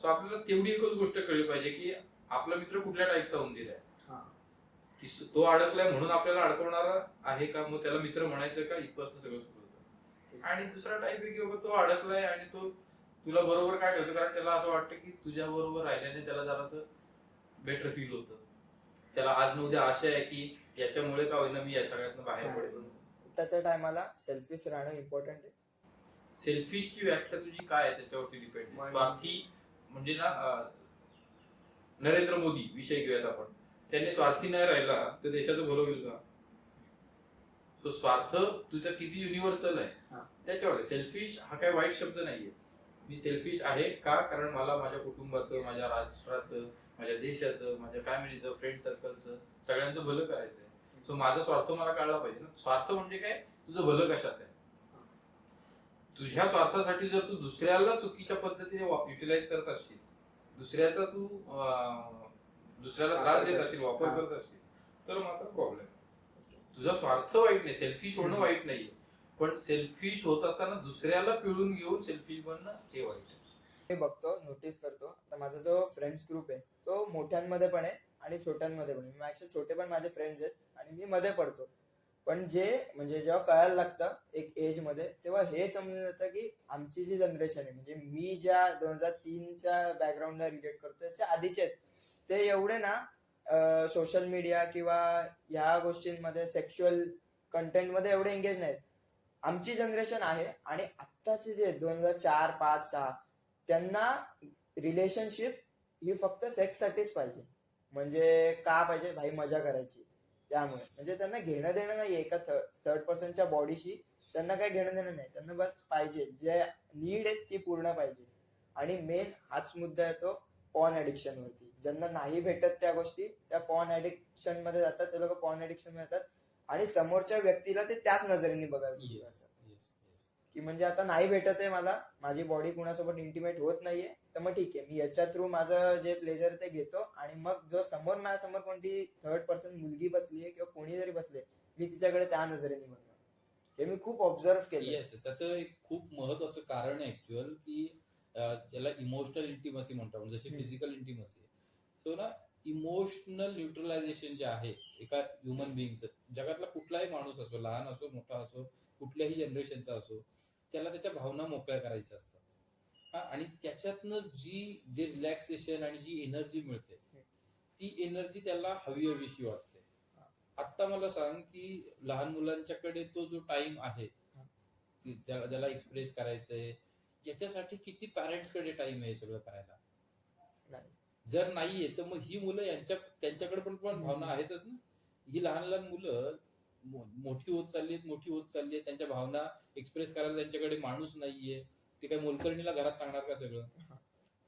सो आपल्याला तेवढी एकच गोष्ट कळली पाहिजे की आपला मित्र कुठल्या टाईपचा उंदीर आहे, की तो अडकलाय म्हणून आपल्याला अडकवणारा आहे का, मग त्याला मित्र म्हणायचं का, इथपासून सगळं सुरू होतं. आणि दुसरा टाईप आहे की बाबा तो अडकलाय आणि तो तुला बरोबर काय ठेवतो कारण त्याला असं वाटतं की तुझ्या बरोबर राहिल्याने त्याला जरासं बेटर फील होतं. त्याला आज न उद्या आशा आहे की याच्यामुळे का होईना मी या सगळ्यातनं बाहेर पडेल. त्याच्या टायमाला सेल्फिश राहणं इम्पॉर्टंट आहे. सेल्फिशची व्याख्या तुझी काय आहे त्याच्यावरती डिपेंड आहे. स्वार्थी म्हणजे ना नरेंद्र मोदी विषय घेऊयात आपण. त्यांनी स्वार्थी नाही राहिला तर देशाचं भलं होईल का. सो स्वार्थ तुझा किती युनिव्हर्सल आहे त्याच्यावर. सेल्फिश हा काही वाईट शब्द नाहीये. मी सेल्फिश आहे का कारण मला माझ्या कुटुंबाचं, माझ्या राष्ट्राचं, माझ्या देशाचं, माझ्या फॅमिलीचं, फ्रेंड सर्कलचं सगळ्यांचं भलं करायचंय. सो माझा स्वार्थ मला कळला पाहिजे ना. स्वार्थ म्हणजे काय, तुझं भलं कशात आहे. तुझ्या स्वार्थासाठी जर तू दुसऱ्याला चुकीच्या पद्धतीने युटिलाइज करत असशील, दुसऱ्याचा तू दुसऱ्याला त्रास देत असशील, वापर करत असशील, तर मात्र प्रॉब्लेम. तुझा स्वार्थ वाईट नाही, सेल्फिश होणं वाईट नाहीये, पण सेल्फिश होत असताना दुसऱ्याला पिळून घेऊन सेल्फिश बनणं हे वाईट आहे. मी बघतो, नोटीस करतो. आता माझा जो फ्रेंड्स ग्रुप आहे तो मोठ्यांमध्ये पण आहे आणि छोट्यांमध्ये पण आहे. माझे छोटे पण माझे फ्रेंड्स आहेत आणि मी मध्ये पडतो. पण जे म्हणजे जेव्हा कळायला लागतं एक एज मध्ये, तेव्हा हे समजून येतं की आमची जी जनरेशन आहे, म्हणजे मी ज्या 2003च्या बॅकग्राऊंडला रिलेट करतो त्याच्या आधीचे आहेत, ते एवढे ना सोशल मीडिया किंवा ह्या गोष्टींमध्ये सेक्शुअल कंटेंट मध्ये एवढे एंगेज नाहीत. आमची जनरेशन आहे आणि आत्ताचे जे 2004, 5, 6 त्यांना रिलेशनशिप ही फक्त सेक्स साठीच पाहिजे. म्हणजे का पाहिजे भाई, मजा करायची. त्यामुळे म्हणजे त्यांना घेणं देणं नाही एका थर्ड पर्सनच्या बॉडीशी. त्यांना काही घेणं देणं नाही, त्यांना बस पाहिजे जे नीड आहेत ती पूर्ण पाहिजे. आणि मेन हाच मुद्दा येतो पॉर्न ऍडिक्शन वरती. ज्यांना नाही भेटत त्या गोष्टी, त्या पॉर्न ऍडिक्शन मध्ये जातात. ते लोक पॉर्न ऍडिक्शन मध्ये जातात आणि समोरच्या व्यक्तीला ते त्याच नजरेने बघायला सुरू करतात. की म्हणजे आता नाही भेटत आहे मला, माझी बॉडी कुणासोबत इंटिमेट होत नाहीये, तर मग ठीक आहे, मी याच्या थ्रू माझं जे प्लेजर ते घेतो. आणि मग जो समोर माझ्यासमोर कोणती थर्ड पर्सन मुलगी बसलीये किंवा कोणी जरी बसले, मी तिच्याकडे त्या नजरेने बघणार. हे मी खूप ऑब्झर्व केलं. येस, त्याचं एक खूप महत्वाचं कारण आहे ऍक्च्युअल की ज्याला इमोशनल इंटिमसी म्हणतो, जशी फिजिकल इंटिमसी. सो ना इमोशनल न्यूट्रलायझेशन जे आहे एका ह्युमन बिईंगचं, जगातला कुठलाही माणूस असो, लहान असो मोठा असो, कुठल्याही जनरेशनचा असो, त्याला त्याच्या भावना मोकळ्या करायच्या असतात. आणि त्याच्यातनं जे रिलॅक्सेशन आणि जी एनर्जी मिळते, ती एनर्जी त्याला हवीशी वाटते. आता मला सांग की लहान मुलांच्याकडे तो जो टाइम आहे ज्याला एक्सप्रेस करायचंय, ज्याच्यासाठी किती पॅरेंट्स कडे टाइम आहे सगळं करायला. जर नाहीये तर मग ही मुलं त्यांच्याकडे पण भावना आहेतच ना. ही लहान लहान मुलं मोठी होत चालली, त्यांच्या भावना एक्सप्रेस करायला त्यांच्याकडे माणूस नाहीये. ते काय मोलकरणीला घरात सांगणार का सगळं.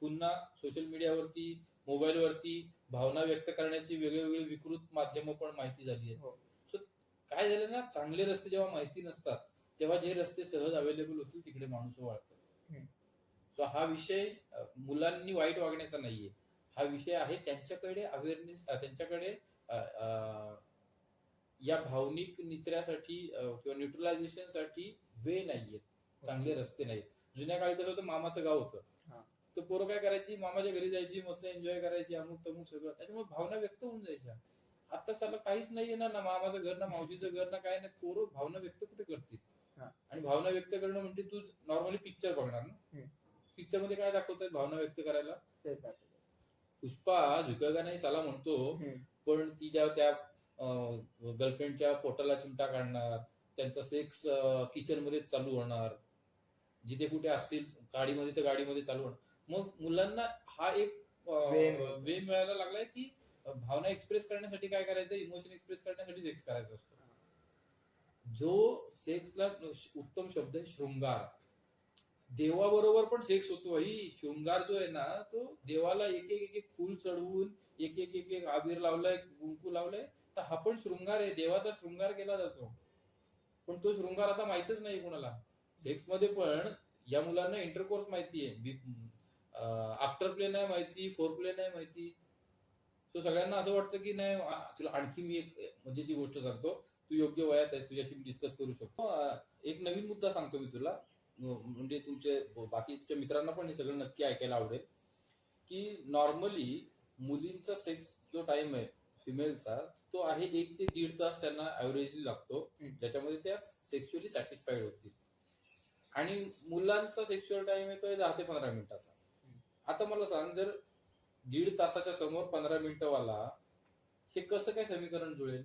पुन्हा सोशल मीडियावरती, मोबाईलवरती भावना व्यक्त करण्याची वेगवेगळी विकृत माध्यमं पण माहिती झाली आहेत. सो काय झालं ना, चांगले रस्ते जेव्हा माहिती नसतात तेव्हा जे रस्ते सहज अवेलेबल होतील तिकडे माणूस वाढतात. सो हा विषय मुलांनी वाईट वागण्याचा नाहीये, हा विषय आहे त्यांच्याकडे अवेअरनेस, त्यांच्याकडे या भावनिक निचऱ्यासाठी किंवा न्यूट्रलायझेशन साठी वे नाहीयेत, चांगले रस्ते नाहीत. जुन्या काळी कसं होतं, मामाचं गाव होतं, तर पोरं काय करायची, मामाच्या घरी जायची, मस्त एन्जॉय करायची, अमुक तमुक सगळं, त्याच्यामुळे भावना व्यक्त होऊन जायच्या. आता साला काहीच नाहीये ना मामाचं घर, ना मावशीचं घर, ना काय नाही. पोरं भावना व्यक्त कुठे करतील. आणि भावना व्यक्त करणं म्हणजे तू नॉर्मली पिक्चर बघणार ना, पिक्चर मध्ये काय दाखवतात भावना व्यक्त करायला. पुष्पा झुकेगा नाही साला म्हणतो, पण ती त्या गर्लफ्रेंडच्या पोटाला चिमटा काढणार, त्यांचा सेक्स किचन मध्ये चालू होणार, जिथे कुठे असतील गाडीमध्ये तर गाडीमध्ये चालू होणार. मग मुलांना हा एक मिळतो. वे मिळायला लागलाय की भावना एक्सप्रेस करण्यासाठी काय करायचं, इमोशन एक्सप्रेस करण्यासाठी सेक्स करायचा असतो. जो सेक्सला उत्तम शब्द आहे शृंगार. देवाबरोबर पण सेक्स होतो भाई. शृंगार जो आहे ना, तो देवाला एक एक एक फूल चढवून एक एक एक एक आबीर लावलाय, कुंकू लावलाय, तर हा पण शृंगार आहे. देवाचा शृंगार केला जातो. पण तो शृंगार आता माहितच नाही कोणाला. सेक्स मध्ये पण या मुलांना इंटरकोर्स माहितीये, आफ्टर प्ले नाही माहिती, फोर प्ले नाही माहिती. तो सगळ्यांना असं वाटतं की नाही. तुला आणखी मी एक मजेची गोष्ट सांगतो, तू योग्य वयात आहेस, तुझ्याशी मी डिस्कस करू शकतो. एक नवीन मुद्दा सांगतो मी तुला, म्हणजे तुमचे बाकी तुझ्या मित्रांना पण हे सगळं नक्की ऐकायला आवडेल. की नॉर्मली मुलींचा सेक्स जो टाइम आहे फिमेलचा, तो आहे 1 ते 1.5 तास त्यांना ऍव्हरेजली लागतो, ज्याच्यामध्ये त्या सेक्शुअली सॅटिस्फाईड होतील. आणि मुलांचा सेक्शुअल टाइम आहे तो 10 ते 15 मिनिटाचा. आता मला सांग, जर 1.5 तासाच्या समोर 15 मिनिटं वाला, हे कसं काय समीकरण जुळेल?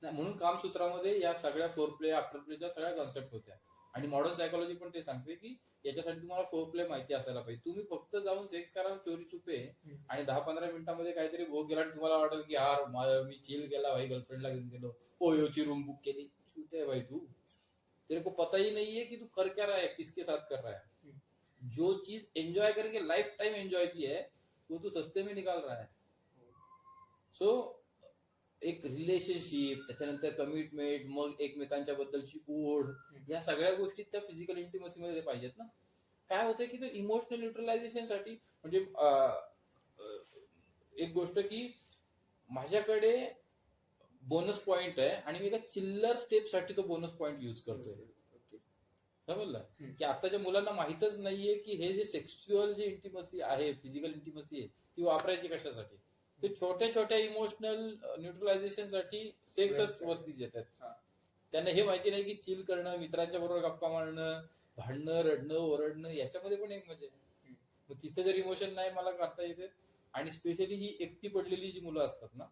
नाही, म्हणून कामसूत्रामध्ये या सगळ्या फोर प्ले आफ्टर प्लेच्या सगळ्या कॉन्सेप्ट होत्या. आणि मॉडर्न सायकोलॉजी पण ते सांगते की याच्यासाठी तुम्हाला फोर प्ले माहिती असायला पाहिजे. तुम्ही फक्त जाऊन सेक्स करा चोरी चुपे आणि 10-15 मिनिटांमध्ये काहीतरी भोग गेला आणि तुम्हाला वाटेल की यार मी चिल केला भाई, गर्लफ्रेंडला घेऊन गेलो, ओयोची रूम बुक केली. चूते भाई तू, तेरे को पता ही नहीं है कि तू कर क्या रहा है, किसके साथ कर रहा है. जो चीज एंजॉय करके लाइफ टाइम एंजॉय की है, वो तू सस्ते में निकाल रहा है. सो एक रिलेशनशिप, त्याच्यानंतर कमिटमेंट, मग एकमेकांच्या बद्दलची ओढ, या सगळ्या गोष्टी त्या फिजिकल इंटिमसी मध्ये पाहिजेत ना. काय होतं की तो इमोशनल न्यूट्रलायझेशन साठी, म्हणजे एक गोष्ट की माझ्याकडे बोनस पॉइंट आहे आणि मी एका चिल्लर स्टेप साठी तो बोनस पॉइंट युज करतोय. समजलं की आताच्या मुलांना माहितच नाहीये की हे जे सेक्शुअल जे इंटिमसी आहे, फिजिकल इंटिमसी आहे, ती वापरायची कशासाठी. ते छोट्या छोट्या इमोशनल न्यूट्रलायझेशन साठी सेक्सच वरतीच येतात. त्यांना हे माहिती नाही की चिल करणं, मित्रांच्या बरोबर गप्पा मारणं, भांडणं, रडणं, ओरडणं, याच्यामध्ये पण एक मजा आहे. मग तिथे जर इमोशन नाही मला करता येते. आणि स्पेशली ही एकटी पडलेली जी मुलं असतात ना,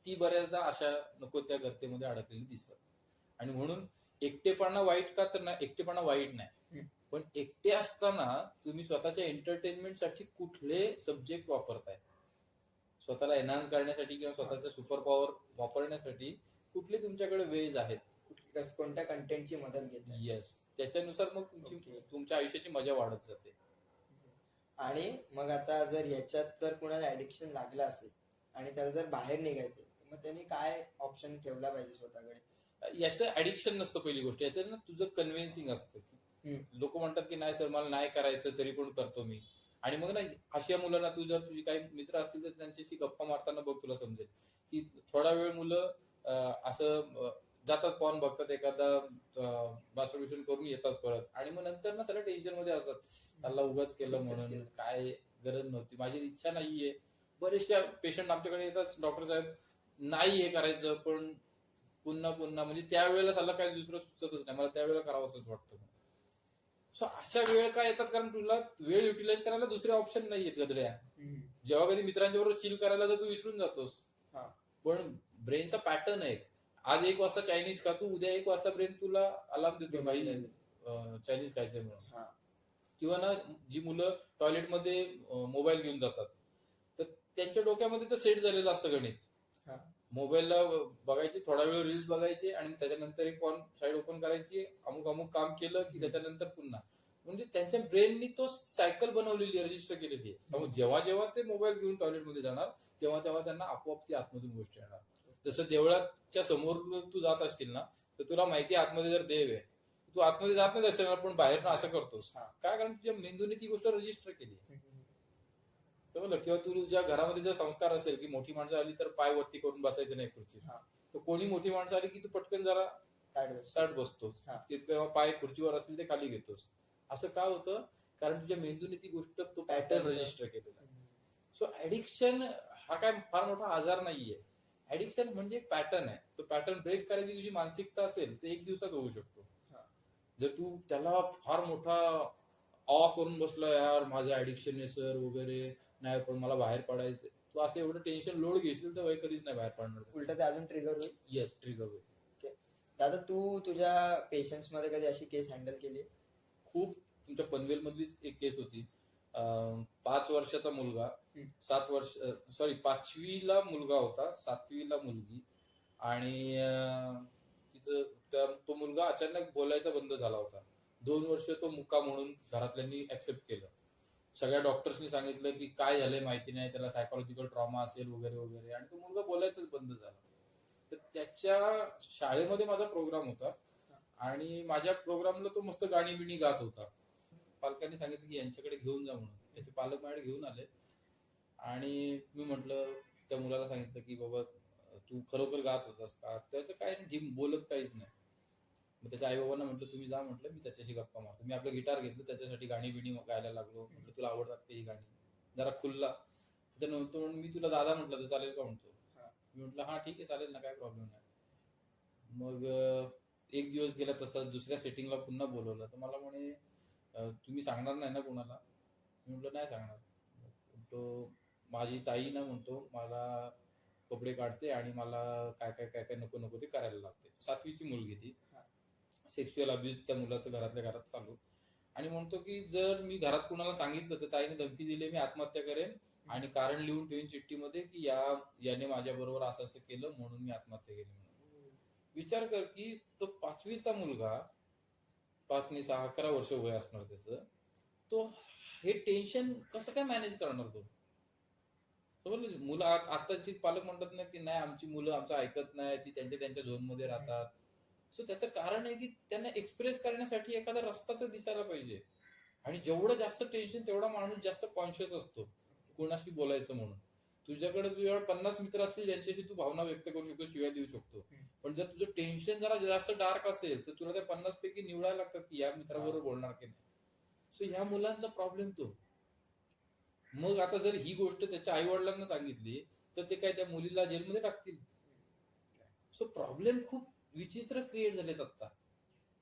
ती बऱ्याचदा अशा नको त्या गर्तेमध्ये अडकलेली दिसतात. आणि म्हणून एकटेपणा वाईट का, तर ना एकटेपणा वाईट नाही, पण एकटे असताना तुम्ही स्वतःच्या एंटरटेनमेंट साठी कुठले सब्जेक्ट वापरताय, स्वतःला एनहान्स करण्यासाठी किंवा स्वतःचा सुपर पॉवर वापरण्यासाठी कुठले तुमच्याकडे वेज आहेत, कोणत्या कंटेंटची मदत घेतात. येस, त्याच्यानुसार मग तुमच्या आयुष्याची मजा वाढत जाते. आणि मग आता जर याच्यात जर कोणाला ऍडिक्शन लागलं असेल आणि त्याला जर बाहेर निघायचं, मग त्यांनी काय ऑप्शन ठेवला पाहिजे स्वतःकडे? याचं ऍडिक्शन नसतं पहिली गोष्ट, याचं ना तुझं कन्व्हिन्सिंग असतं. लोक म्हणतात की नाही सर मला नाही करायचं तरी पण करतो मी. आणि मग ना अशा मुलांना, तू जर तुझी काही मित्र असतील तर त्यांच्याशी गप्पा मारताना बघ, तुला समजेल की थोडा वेळ मुलं असं जातात, पॉर्न बघतात, एखादा मास्टरबेशन करून येतात परत, आणि मग नंतर ना सगळ्या टेन्शन मध्ये असतात, चालला उगाच केलं म्हणून, काय गरज नव्हती, माझी इच्छा नाहीये. बरेचशा पेशंट आमच्याकडे येतात, डॉक्टर साहेब नाही हे करायचं पण पुन्हा पुन्हा, म्हणजे त्यावेळेला सल्ला काय दुसरं सुचतच नाही, मला त्यावेळेला करावं असंच वाटतं. सो अशा वेळ काय येतात, कारण तुला वेळ युटिलाइज करायला दुसरे ऑप्शन नाही आहेत गदड्या. जेव्हा कधी मित्रांच्या बरोबर चिल करायला तर तू विसरून जातोस. पण ब्रेनचा पॅटर्न आहे, आज 1 वाजता चायनीज खा तू, उद्या 1 वाजता ब्रेन तुला अलार्म देतो भाई चायनीज खायचंय म्हणून. किंवा ना जी मुलं टॉयलेटमध्ये मोबाईल घेऊन जातात, तर त्यांच्या डोक्यामध्ये तर सेट झालेलं असतं गणित. मोबाईलला बघायचे, थोडा वेळ रील्स बघायचे, आणि त्याच्यानंतर एक पॉर्न साईड ओपन करायची, अमुक अमुक काम केलं की त्याच्यानंतर पुन्हा. म्हणजे त्यांच्या ब्रेननी तो सायकल बनवलेली, रजिस्टर केलेली आहे. जेव्हा जेव्हा ते मोबाईल घेऊन टॉयलेटमध्ये जाणार, तेव्हा तेव्हा त्यांना आपोआप ती आतमधून गोष्ट येणार. जसं देवळाच्या समोर तू जात असतील ना, तर तुला माहिती आतमध्ये जर देव आहे, तू आतमध्ये जात नाही दर्शनाला, पण बाहेरनं असं करतोस. काय, कारण तुझ्या मेंदूने ती गोष्ट रजिस्टर केली. किंवा तुझ्या घरामध्ये जर संस्कार असेल की मोठी माणसं आली तर पाय वरती करून बसायचं नाही खुर्ची, तर कोणी मोठी माणसं आली की तू पटकन जरा ताट बसतोस, किंवा पाय खुर्चीवर असेल ते खाली घेतोस. असं का होतं, कारण तुझ्या मेंदूने ती गोष्ट, तो पॅटर्न रजिस्टर केलेला. सो ऍडिक्शन हा काय फार मोठा आजार नाहीये. ऍडिक्शन म्हणजे एक पॅटर्न आहे. तो पॅटर्न ब्रेक करायची तुझी मानसिकता असेल तर 1 दिवसात होऊ शकतो. जर तू त्याला फार मोठा करून बसला, यार माझं ऍडिक्शन आहे सर वगैरे, नाही पण मला बाहेर पडायचं, तू असं एवढं टेन्शन लोड घेशील तर कधीच नाही बाहेर पडणार. उलट ते अजून ट्रिगर होईल. येस, ट्रिगर होईल. दादा तू तुझ्या पेशन्स मध्ये कधी अशी केस हँडल केली? खूप. तुमच्या पनवेल मधलीच एक केस होती. 5 वर्षाचा मुलगा, 5वीला मुलगा होता, 7वीला मुलगी. आणि तो मुलगा अचानक बोलायचा बंद झाला होता. 2 वर्ष तो मुका म्हणून घरातल्यांनी ऍक्सेप्ट केलं. सगळ्या डॉक्टर्सनी सांगितलं की काय झालंय माहिती नाही, त्याला सायकोलॉजिकल ट्रॉमा असेल वगैरे वगैरे, आणि तो मुलगा बोलायचंच बंद झाला. तर त्याच्या शाळेमध्ये माझा प्रोग्राम होता आणि माझ्या प्रोग्रामला तो मस्त गाणी बिणी गात होता. पालकांनी सांगितलं की यांच्याकडे घेऊन जा म्हणून. त्याचे पालक माझ्याकडे घेऊन आले आणि मी म्हटलं, त्या मुलाला सांगितलं की बाबा तू खरोखर गात होतास का? त्याचं काय बोलत काहीच नाही. मग त्याच्या आई बाबांना म्हटलं तुम्ही जा, म्हटलं मी त्याच्याशी गप्पा मारतो. मी आपलं गिटार घेतलं, त्याच्यासाठी गाणी बिणी गायला लागलो. म्हटलं तुला आवडतात का ही गाणी? जरा खुलला. त्याच्यानंतर म्हणून मी तुला दादा म्हटलं तर चालेल का म्हणतो. मी म्हटलं हा ठीक आहे चालेल ना, काय प्रॉब्लेम नाही. मग एक दिवस गेला तसं, दुसऱ्या सेटिंगला पुन्हा बोलवलं तर मला म्हणे तुम्ही सांगणार नाही ना कोणाला? मी म्हटलं नाही सांगणार. तो माझी ताई ना म्हणतो मला कपडे काढते आणि मला काय काय काय काय नको नको ते करायला लागते. 7वीची मुलगी ती. सेक्शुअल अब्यूज त्या मुलाचं घरातल्या घरात चालू. आणि म्हणतो की जर मी घरात कुणाला सांगितलं तर ताईने धमकी दिली मी आत्महत्या करेन आणि कारण लिहून ठेवीन चिठ्ठीमध्ये की याने माझ्या बरोबर असं असं केलं म्हणून मी आत्महत्या केली म्हणून. विचार कर की तो 5वीचा मुलगा, 5 नाही 6 11 वर्ष वय असणार त्याचं, तो हे टेन्शन कसं काय मॅनेज करणार तो? मुलं आताची पालक म्हणतात ना की नाही आमची मुलं आमचं ऐकत नाही, ती त्यांच्या झोन मध्ये राहतात. सो त्याचं कारण आहे की त्यांना एक्सप्रेस करण्यासाठी एखादा रस्ता तर दिसायला पाहिजे. आणि जेवढं जास्त टेन्शन तेवढा माणूस जास्त कॉन्शियस असतो कोणाशी बोलायचं म्हणून. तुझ्याकडे 50 मित्र असतील ज्यांच्याशी तू भावना व्यक्त करू शकतो, शिवाय देऊ शकतो. पण जर तुझं टेन्शन जरा जास्त डार्क असेल तर तुला त्या 50 पैकी निवडायला लागतात की या मित्राबरोबर बोलणार की नाही. सो ह्या मुलांचा प्रॉब्लेम तो. मग आता जर ही गोष्ट त्याच्या आई वडिलांना सांगितली तर ते काय त्या मुलीला जेलमध्ये टाकतील. सो प्रॉब्लेम खूप विचित्र क्रिएट झालेत आता.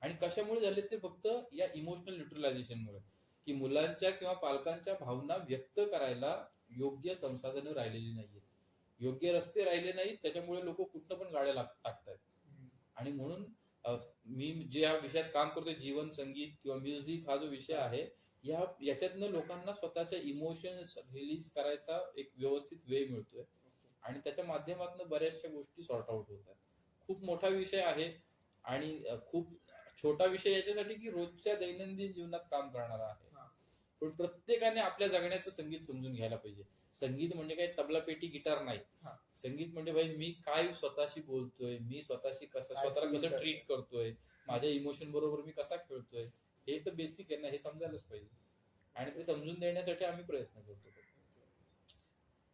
आणि कशामुळे झाले ते फक्त या इमोशनल न्यूट्रलायझेशनमुळे, की मुलांच्या किंवा पालकांच्या भावना व्यक्त करायला योग्य संसाधनं राहिलेली नाहीयेत, योग्य रस्ते राहिले नाहीत. त्याच्यामुळे लोक कुठं पण गाड्या टाकतायत. आणि म्हणून मी जे या विषयात काम करतोय, जीवन संगीत किंवा म्युझिक हा जो विषय आहे, याच्यातनं लोकांना स्वतःच्या इमोशन्स रिलीज करायचा एक व्यवस्थित वे मिळतोय आणि त्याच्या माध्यमातून बऱ्याचशा गोष्टी सॉर्ट आउट होत आहेत. खूप मोठा विषय आहे आणि खूप छोटा विषय याच्यासाठी की रोजच्या दैनंदिन जीवनात काम करणारा आहे. पण प्रत्येकाने आपल्या जगण्याचं संगीत समजून घ्यायला पाहिजे. संगीत म्हणजे काही तबला पेटी गिटार नाही. संगीत म्हणजे भाई मी काय स्वतःशी बोलतोय, मी स्वतःला कसं ट्रीट करतोय, माझ्या इमोशन बरोबर मी कसा खेळतोय, हे तर बेसिक आहे ना, हे समजायलाच पाहिजे. आणि ते समजून देण्यासाठी आम्ही प्रयत्न करतो.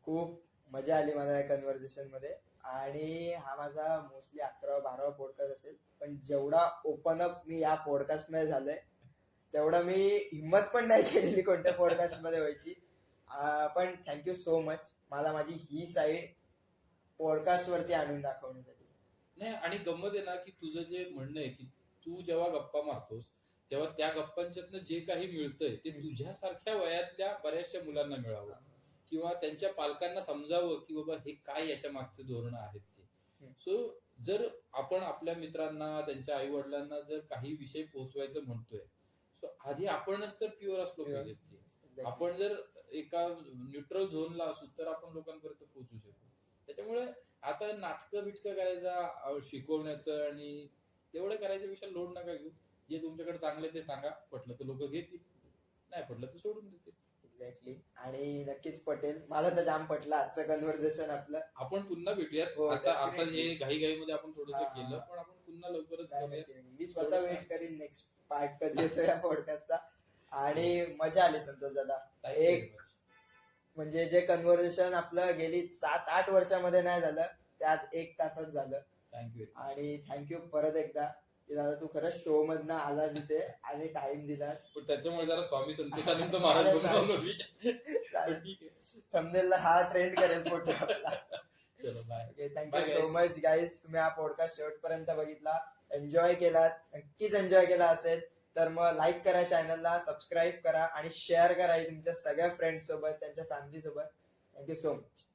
खूप मजा आली मला या कन्व्हर्सेशन मध्ये. आणि हा माझा मोस्टली 11वा-12वा पॉडकास्ट असेल, पण जेवढा ओपन अप मी या पॉडकास्ट मध्ये झालंय तेवढा मी हिंमत पण नाही केलेली कोणत्या पॉडकास्ट मध्ये व्हायची. पण थँक्यू सो मच मला माझी ही साईड पॉडकास्ट वरती आणून दाखवण्यासाठी. नाही, आणि गंमत आहे ना की तुझं जे म्हणणं आहे की तू जेव्हा गप्पा मारतोस तेव्हा त्या गप्पांच्यातनं जे काही मिळतंय ते तुझ्यासारख्या वयातल्या बऱ्याचशा मुलांना मिळावं किंवा त्यांच्या पालकांना समजावं की बाबा हे काय याच्या मागचे धोरणं आहेत ते. सो जर आपण आपल्या मित्रांना, त्यांच्या आई वडिलांना जर काही विषय पोहोचवायचं म्हणतोय, सो आधी आपणच तर प्युअर असलो पाहिजे. आपण जर एका न्यूट्रल झोनला असू तर आपण लोकांपर्यंत पोहोचू शकतो. त्याच्यामुळे आता नाटकं बिटकं करायचा, शिकवण्याचं आणि तेवढं करायच्यापेक्षा लोड नका घेऊ. जे तुमच्याकडे चांगलं ते सांगा, पटलं तर लोक घेतील, नाही पटलं तर सोडून देतील. एक्झॅक्टली. आणि नक्कीच पटेल, मला तर जाम पटलं आजचं कन्व्हर्सेशन आपलं. आपण पुन्हा भेटूयात. आता हे घाईघाईमध्ये आपण थोडंसं केलं, पण आपण पुन्हा लवकरच करूया. मी स्वतः वेट करीन नेक्स्ट पार्ट कधी येतो या पॉडकास्टचा. आणि मजा आली संतोष दादा. एक म्हणजे जे कन्व्हर्सेशन आपलं गेली 7-8 वर्षामध्ये नाही झालं ते आज 1 तासात झालं. थँक्यू. आणि थँक्यू परत एकदा की दादा तू खरंच शो मधनं आलास इथे आणि टाइम दिलास. पण त्याच्यामुळे जरा स्वामी संतोषानंद महाराज बनवलं मी. ठीक आहे, थंबनेलला हा ट्रेंड करेल फोटो आपला. चलो bye. Thank you so much guys. तुम्ही हा पॉडकास्ट शेवटपर्यंत बघितला, एन्जॉय केलात, नक्कीच एन्जॉय केला असेल तर मग लाईक करा, चॅनलला सबस्क्राईब करा आणि शेअर करा तुमच्या सगळ्या फ्रेंड्स सोबत, त्यांच्या फॅमिली सोबत. Thank you so much.